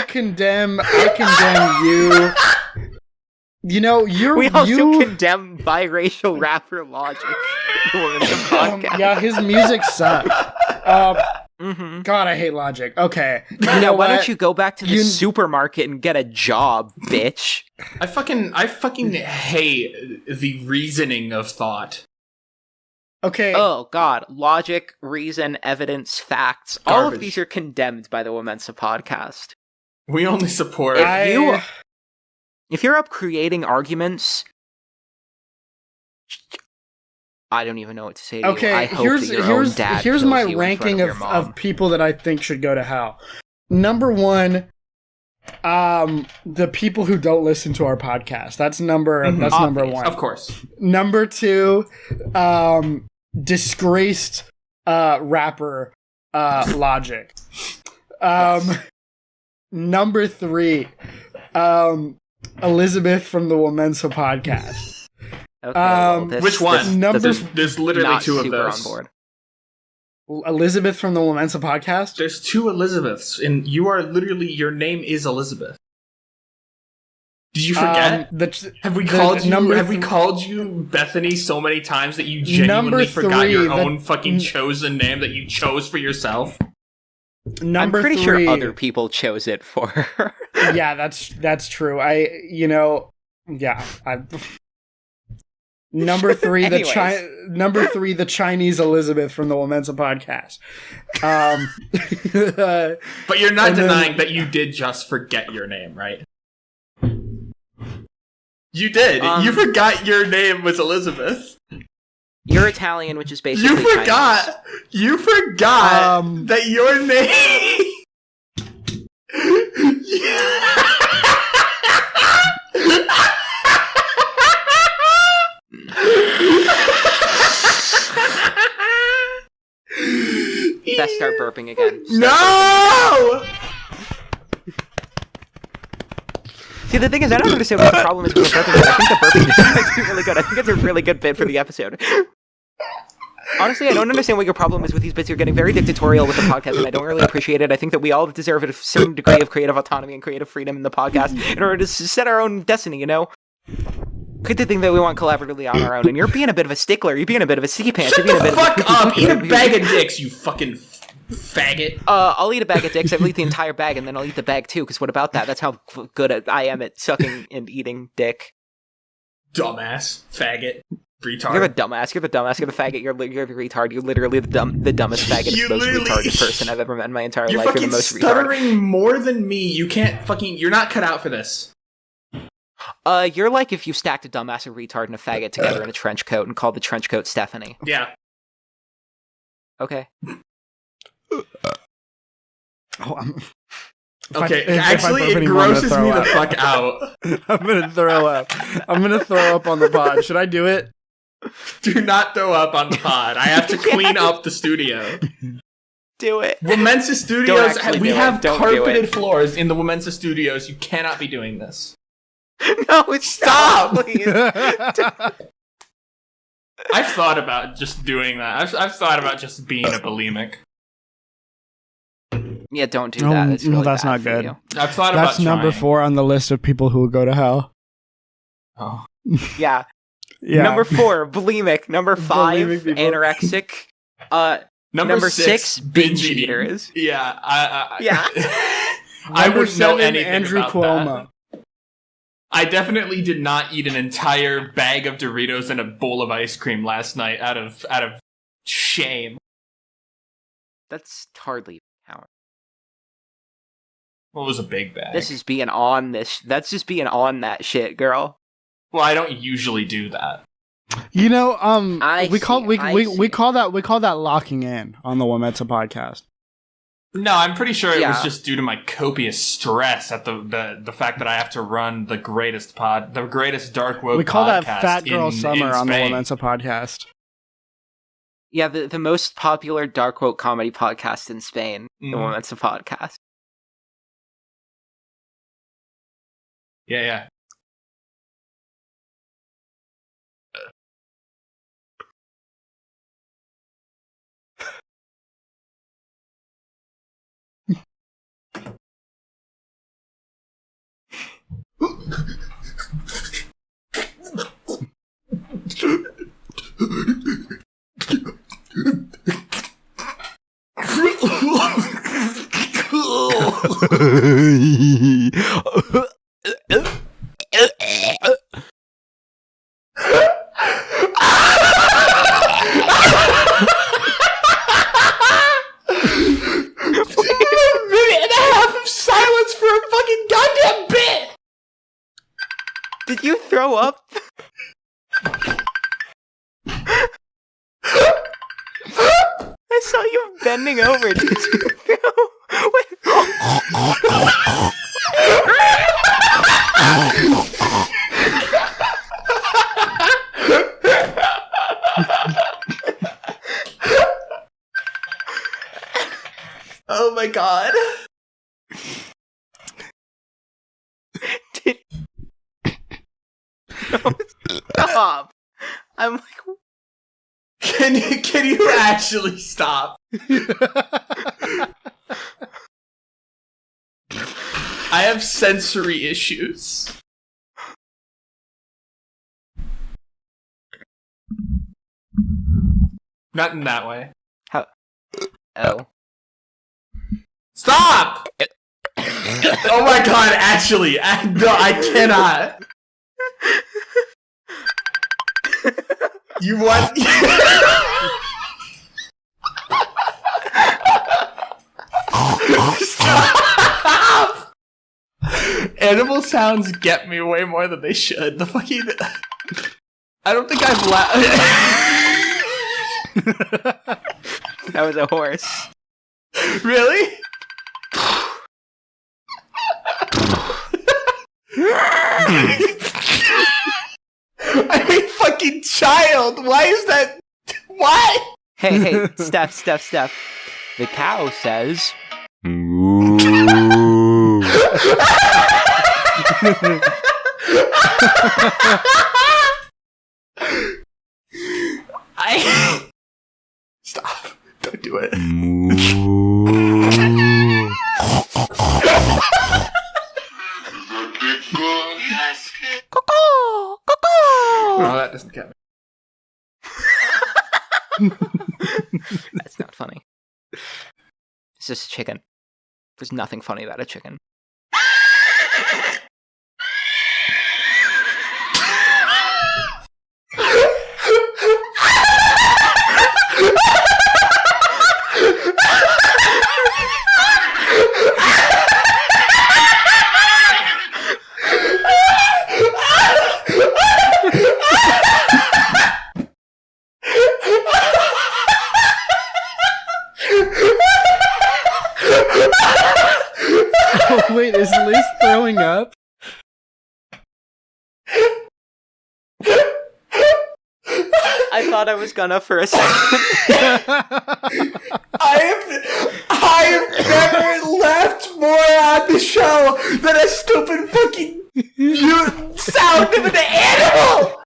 condemn you. You know, we also condemn biracial rapper logic. Yeah, his music sucks. God, I hate Logic. Okay. Now, why don't you go back to the supermarket and get a job, bitch? I fucking hate the reasoning of thought. Okay. Oh, God. Logic, reason, evidence, facts. Garbage. All of these are condemned by the WoMENSA podcast. We only support... If you're up creating arguments... I don't even know what to say to you. I hope here's my ranking of people that I think should go to hell. Number 1, the people who don't listen to our podcast. That's number 1. Of course. Number 2, disgraced rapper Logic. Number 3, Elizabeth from the WoMENSA podcast. Okay, which one? There's literally 2 of those. On board. Elizabeth from the WoMENSA podcast? There's 2 Elizabeths, and you are literally, your name is Elizabeth. Did you forget? Have we called you Bethany so many times that you genuinely forgot your own fucking chosen name that you chose for yourself? I'm pretty sure other people chose it for her. Yeah, that's true. Number 3, the Chinese Elizabeth from the WoMENSA podcast. But you're not denying that you did just forget your name, right? You did. You forgot your name was Elizabeth. You're Italian, which is basically Chinese. You forgot that your name... Best start burping again. No! See, the thing is, I don't understand what the problem is with the burping. I think the burping is actually really good. I think it's a really good bit for the episode. Honestly, I don't understand what your problem is with these bits. You're getting very dictatorial with the podcast, and I don't really appreciate it. I think that we all deserve a certain degree of creative autonomy and creative freedom in the podcast in order to set our own destiny, you know? Good to think that we want collaboratively on our own, and you're being a bit of a stickler. You're being a bit of a sicky pants. You're being a bit fuck up! Eat a bag of dicks, you fucking faggot. I'll eat a bag of dicks. I'll eat the entire bag, and then I'll eat the bag too. Because what about that? That's how good I am at sucking and eating dick. Dumbass, faggot, retard. You're the dumbass. You're the dumbass. You're the faggot. You're the retard. You're literally the dumbest faggot, most retarded person I've ever met in my entire life. You're the most retarded. You're stuttering more than me. You're not cut out for this. You're like if you stacked a dumbass, a retard, and a faggot together in a trench coat and called the trench coat Stephanie. Yeah. Okay. Okay, actually, it grosses me the fuck out. I'm gonna throw up. I'm gonna throw up on the pod. Should I do it? Do not throw up on the pod. I have to clean up the studio. Do it. WoMENSA Studios, we have carpeted floors in the WoMENSA Studios. You cannot be doing this. No, stop, please. I've thought about just doing that. I've thought about just being a bulimic. Yeah, don't do that. It's really that's bad not for good. you. I've thought about That's number 4 on the list of people who will go to hell. Oh. Yeah. Yeah. Number 4, bulimic. Number 5, anorexic. Number 6, binge eaters. Yeah. Yeah. I would know anything Andrew about Cuomo. that. I definitely did not eat an entire bag of Doritos and a bowl of ice cream last night out of shame. That's hardly how. Well, it was a big bag. That's just being on that shit, girl. Well, I don't usually do that. You know, we call that locking in on the WoMENSA podcast. No, I'm pretty sure it was just due to my copious stress at the fact that I have to run the greatest dark woke podcast. We call that Fat Girl Summer on the WoMENSA podcast. Yeah, the most popular dark woke comedy podcast in Spain, the WoMENSA podcast. Yeah. Did you throw up? I saw you bending over. Did you throw? Oh my god. Stop. I'm like, can you actually stop? I have sensory issues. Not in that way. How? Oh. Stop! Oh my god, actually. No, I cannot. You want... Stop! Animal sounds get me way more than they should. The fucking... I don't think I've That was a horse. Really? I'm a fucking child. Why is that? Why? Hey, Steph. The cow says... Stop. Don't do it. No, that doesn't get me. That's not funny. It's just a chicken. There's nothing funny about a chicken. Oh, wait, is Liz throwing up? I thought I was gonna for a second. I've never laughed more on the show than a stupid fucking sound of an animal.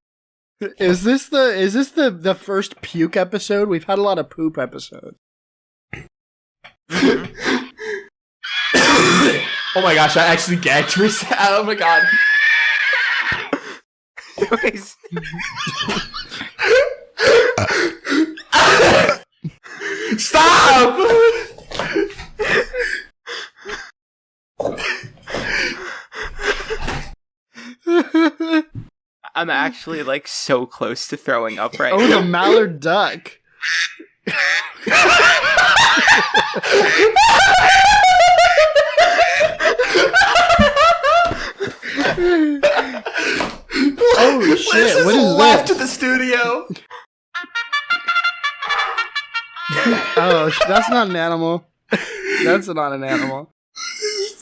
Is this the first puke episode? We've had a lot of poop episodes. Oh my gosh, I actually gagged for a second. Oh my god. Okay. Stop! I'm actually like so close to throwing up right now. Oh, the mallard duck. Oh shit, what is left that? to the studio. Oh, that's not an animal. That's not an animal.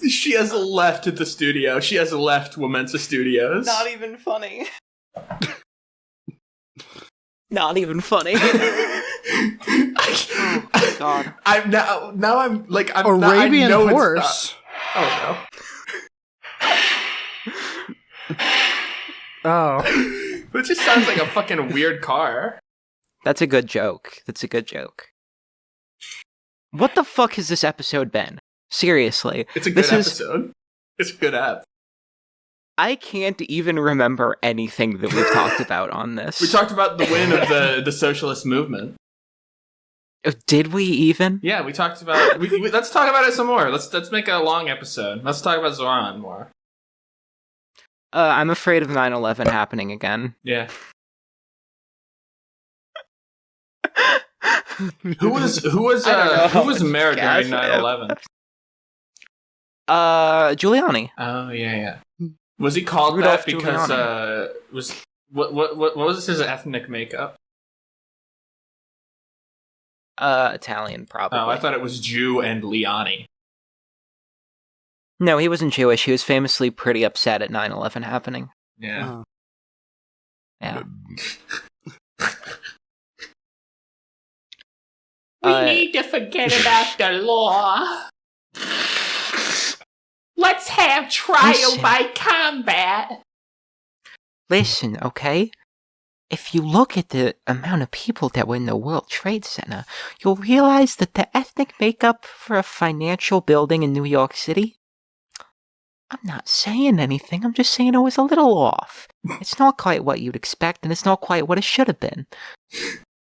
She has left the studio. She has left WoMENSA Studios. Not even funny. Not even funny. Oh my god. I'm now I'm like I'm Arabian not, I know horse. Oh no. Oh. That just sounds like a fucking weird car. That's a good joke. What the fuck has this episode been? Seriously. It's a good episode. It's a good app. I can't even remember anything that we've talked about on this. We talked about the win of the socialist movement. Did we even? Yeah, we talked about... let's talk about it some more. Let's make a long episode. Let's talk about Zohran more. I'm afraid of 9/11 happening again. Yeah. Who was mayor during 9/11? Giuliani. Oh yeah. Was he called Rudolph that because what was his ethnic makeup? Italian, probably. Oh, I thought it was Jew and Liani. No, he wasn't Jewish. He was famously pretty upset at 9/11 happening. Yeah. Yeah. We need to forget about the law. Let's have trial by combat. Listen, okay? If you look at the amount of people that were in the World Trade Center, you'll realize that the ethnic makeup for a financial building in New York City, I'm not saying anything, I'm just saying it was a little off. It's not quite what you'd expect, and it's not quite what it should have been.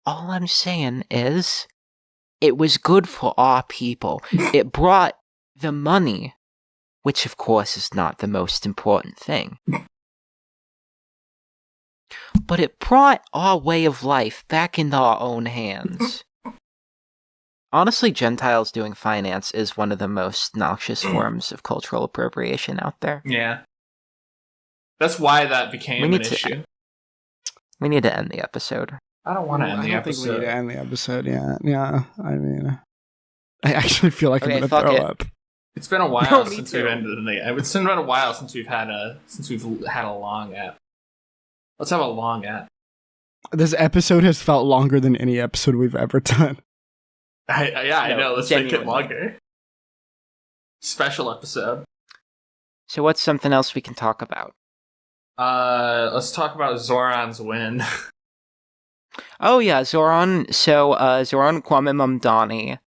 All I'm saying is, it was good for our people. It brought the money, which of course is not the most important thing. But it brought our way of life back into our own hands. Honestly, Gentiles doing finance is one of the most noxious forms of cultural appropriation out there. Yeah. That's why that became an issue. We need to end the episode. I don't want to end the episode. I don't think we need to end the episode, yeah. I mean, I actually feel like I'm going to throw up. It's been a while since we've ended the... It's been a while since we've had a long app. Let's have a long app. This episode has felt longer than any episode we've ever done. I know. Let's make it longer. Special episode. So what's something else we can talk about? Let's talk about Zohran's win. Oh yeah, Zohran. So Zohran Mamdani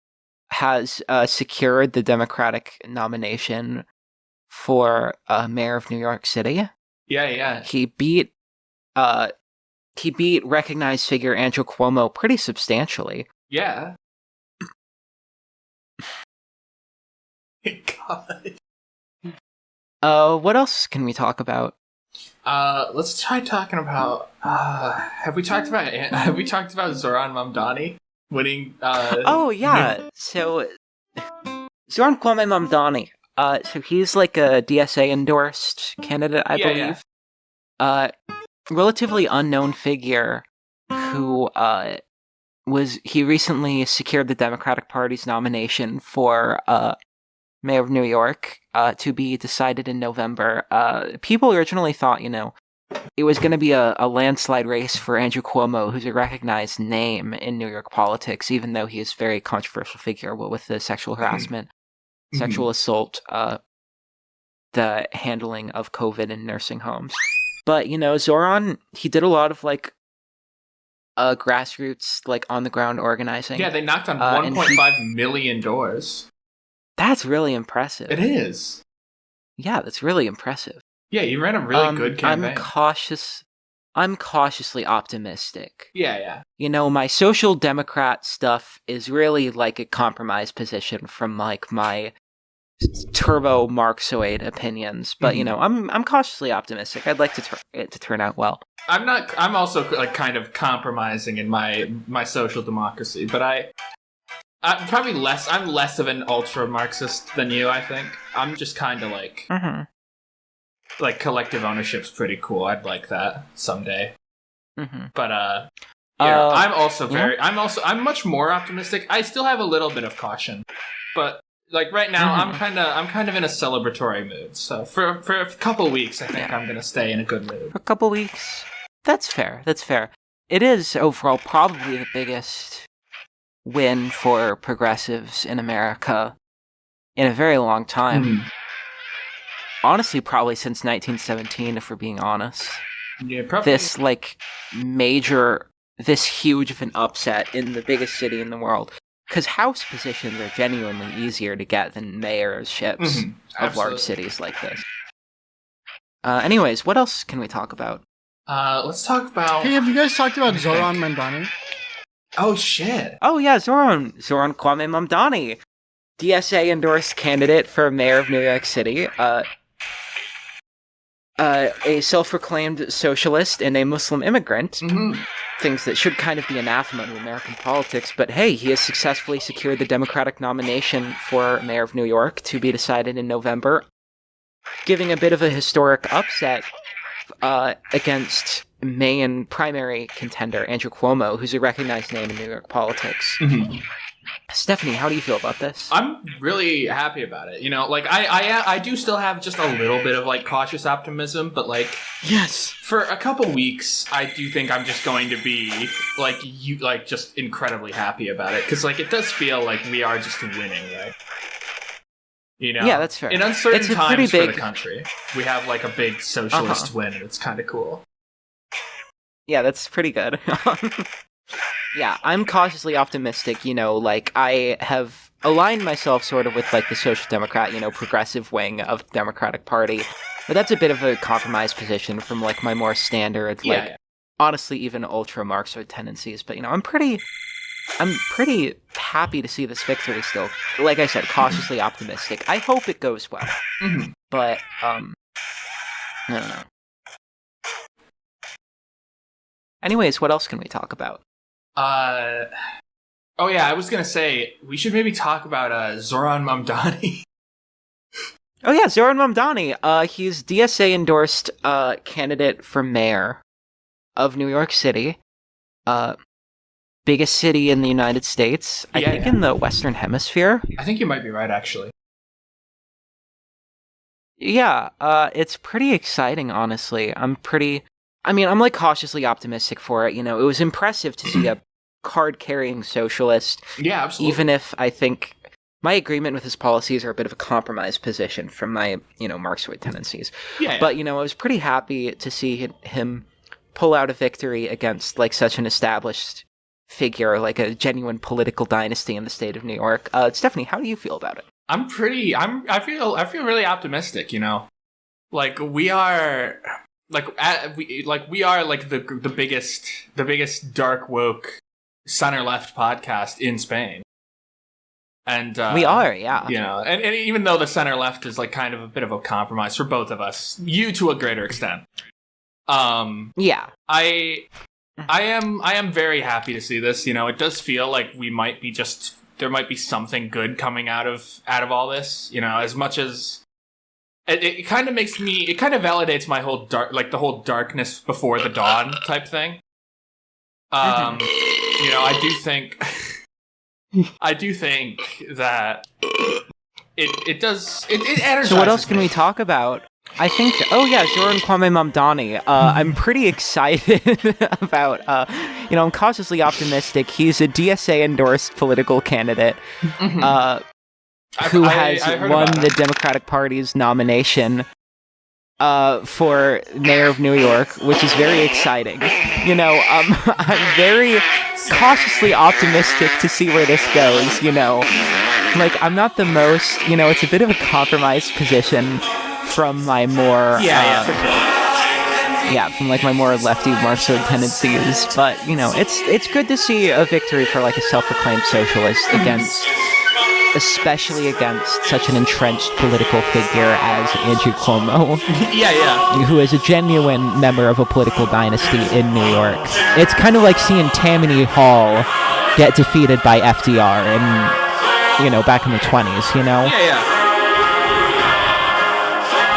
has secured the Democratic nomination for mayor of New York City. Yeah. He beat recognized figure Andrew Cuomo pretty substantially. Yeah. God. What else can we talk about? Let's try talking about. Have we talked about Zohran Mamdani winning? Oh yeah. So Zohran Mamdani. So he's like a DSA endorsed candidate, I believe. Yeah. Relatively unknown figure who he recently secured the Democratic Party's nomination for mayor of New York to be decided in November. People originally thought, it was going to be a landslide race for Andrew Cuomo, who's a recognized name in New York politics, even though he is a very controversial figure with the sexual harassment, sexual assault, the handling of COVID in nursing homes. But, Zohran, he did a lot of, grassroots, on the ground organizing. Yeah, they knocked on 1.5 million doors. That's really impressive. It is. Yeah, that's really impressive. Yeah, you ran a really good campaign. I'm cautiously optimistic. Yeah. My social democrat stuff is really like a compromise position from my turbo Marxoid opinions, but I'm cautiously optimistic. I'd like it to turn out well. I'm also kind of compromising in my social democracy, but I'm probably less. I'm less of an ultra Marxist than you. I think I'm just kind of like collective ownership's pretty cool. I'd like that someday. But I'm much more optimistic. I still have a little bit of caution, but like right now, I'm kind of in a celebratory mood. So for a couple weeks, I think I'm gonna stay in a good mood. A couple weeks. That's fair. It is overall probably the biggest win for progressives in America in a very long time. Honestly, probably since 1917, if we're being honest. Yeah, probably. This huge of an upset in the biggest city in the world. Because House positions are genuinely easier to get than mayorships of large cities like this. Anyways, what else can we talk about? Let's talk about... Hey, have you guys talked about Zohran Mamdani? Oh, shit. Oh, yeah, Zohran Kwame Mamdani. DSA-endorsed candidate for mayor of New York City. A self-proclaimed socialist and a Muslim immigrant. Things that should kind of be anathema to American politics, but hey, he has successfully secured the Democratic nomination for mayor of New York to be decided in November, giving a bit of a historic upset against Maine primary contender Andrew Cuomo, who's a recognized name in New York politics. Stephanie, how do you feel about this? I'm really happy about it. You know, like I do still have just a little bit of like cautious optimism, but like yes, for a couple weeks, I do think I'm just going to be just incredibly happy about it because like it does feel like we are just winning, right? You know, yeah, that's fair. In uncertain times for the country, we have like a big socialist win, and it's kind of cool. Yeah, that's pretty good. Yeah, I'm cautiously optimistic, you know, like, I have aligned myself sort of with, like, the Social Democrat, you know, progressive wing of the Democratic Party, but that's a bit of a compromised position from, like, my more standard, honestly, even ultra-Marxist tendencies, but, you know, I'm pretty happy to see this victory still. Like I said, cautiously optimistic. I hope it goes well, but, I don't know. Anyways, what else can we talk about? Oh yeah, I was gonna say, we should maybe talk about, Zohran Mamdani. Oh yeah, Zohran Mamdani. He's DSA-endorsed, candidate for mayor of New York City. Biggest city in the United States. I think in the Western Hemisphere. I think you might be right, actually. Yeah, it's pretty exciting, honestly. I'm like cautiously optimistic for it. You know, it was impressive to see a card-carrying socialist. Yeah, absolutely. Even if I think my agreement with his policies are a bit of a compromised position from my, you know, Marxist tendencies. Yeah. But, you know, I was pretty happy to see him pull out a victory against, like, such an established figure, like a genuine political dynasty in the state of New York. Stephanie, how do you feel about it? I feel really optimistic, you know? Like, we are... we are like the biggest dark woke center left podcast in Spain, and we are, yeah. You know, and even though the center left is like kind of a bit of a compromise for both of us, you to a greater extent. Yeah, I am very happy to see this. You know, it does feel like there might be something good coming out of all this. You know, as much as. It kind of validates my whole the whole darkness before the dawn type thing. You know, I do think that it does, it energizes. So what else can we talk about? I think, Zohran Kwame Mamdani. I'm pretty excited about, you know, I'm cautiously optimistic. He's a DSA-endorsed political candidate. Who has won the Democratic Party's nomination for mayor of New York, which is very exciting. You know, I'm very cautiously optimistic to see where this goes, you know. Like, I'm not the most, you know, it's a bit of a compromised position from my more... from like my more lefty Marxist tendencies, but, you know, it's good to see a victory for like a self-proclaimed socialist especially against such an entrenched political figure as Andrew Cuomo. Who is a genuine member of a political dynasty in New York. It's kind of like seeing Tammany Hall get defeated by FDR in, you know, back in the 20s, you know?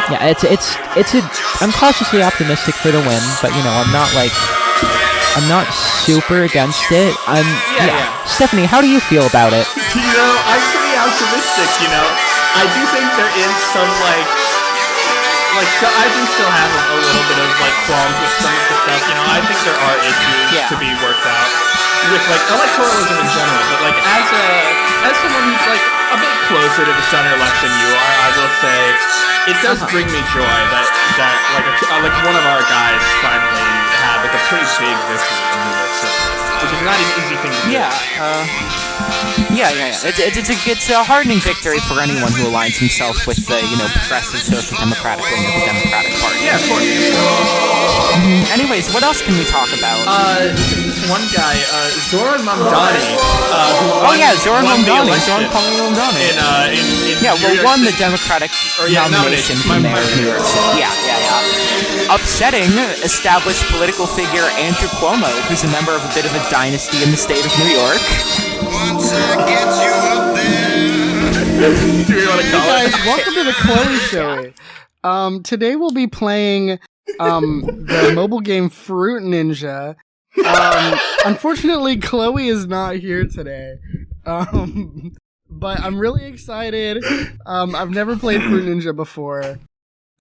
Yeah, I'm cautiously optimistic for the win, but, you know, I'm not super against it. Stephanie, how do you feel about it? You know, I'm pretty optimistic, you know. I do think there is some so I do still have a little bit of like qualms with some of the stuff, you know. I think there are issues to be worked out with like electoralism in general, but like as someone who's like a bit closer to the center left than you are, I will say it does bring me joy that like one of our guys finally had like a pretty big victory in New York City, which is not an easy thing to do. It's a heartening victory for anyone who aligns himself with the progressive social democratic wing of the Democratic Party. Yeah, of course. Anyways, what else can we talk about? This one guy, Zohran Mamdani. Zohran Mamdani. Won the Democratic nomination for mayor of New York City. Upsetting established political figure Andrew Cuomo, who's a member of a bit of a dynasty in the state of New York. Hey guys, welcome to the Chloe Show. Today we'll be playing the mobile game Fruit Ninja. Unfortunately, Chloe is not here today. But I'm really excited. I've never played Fruit Ninja before.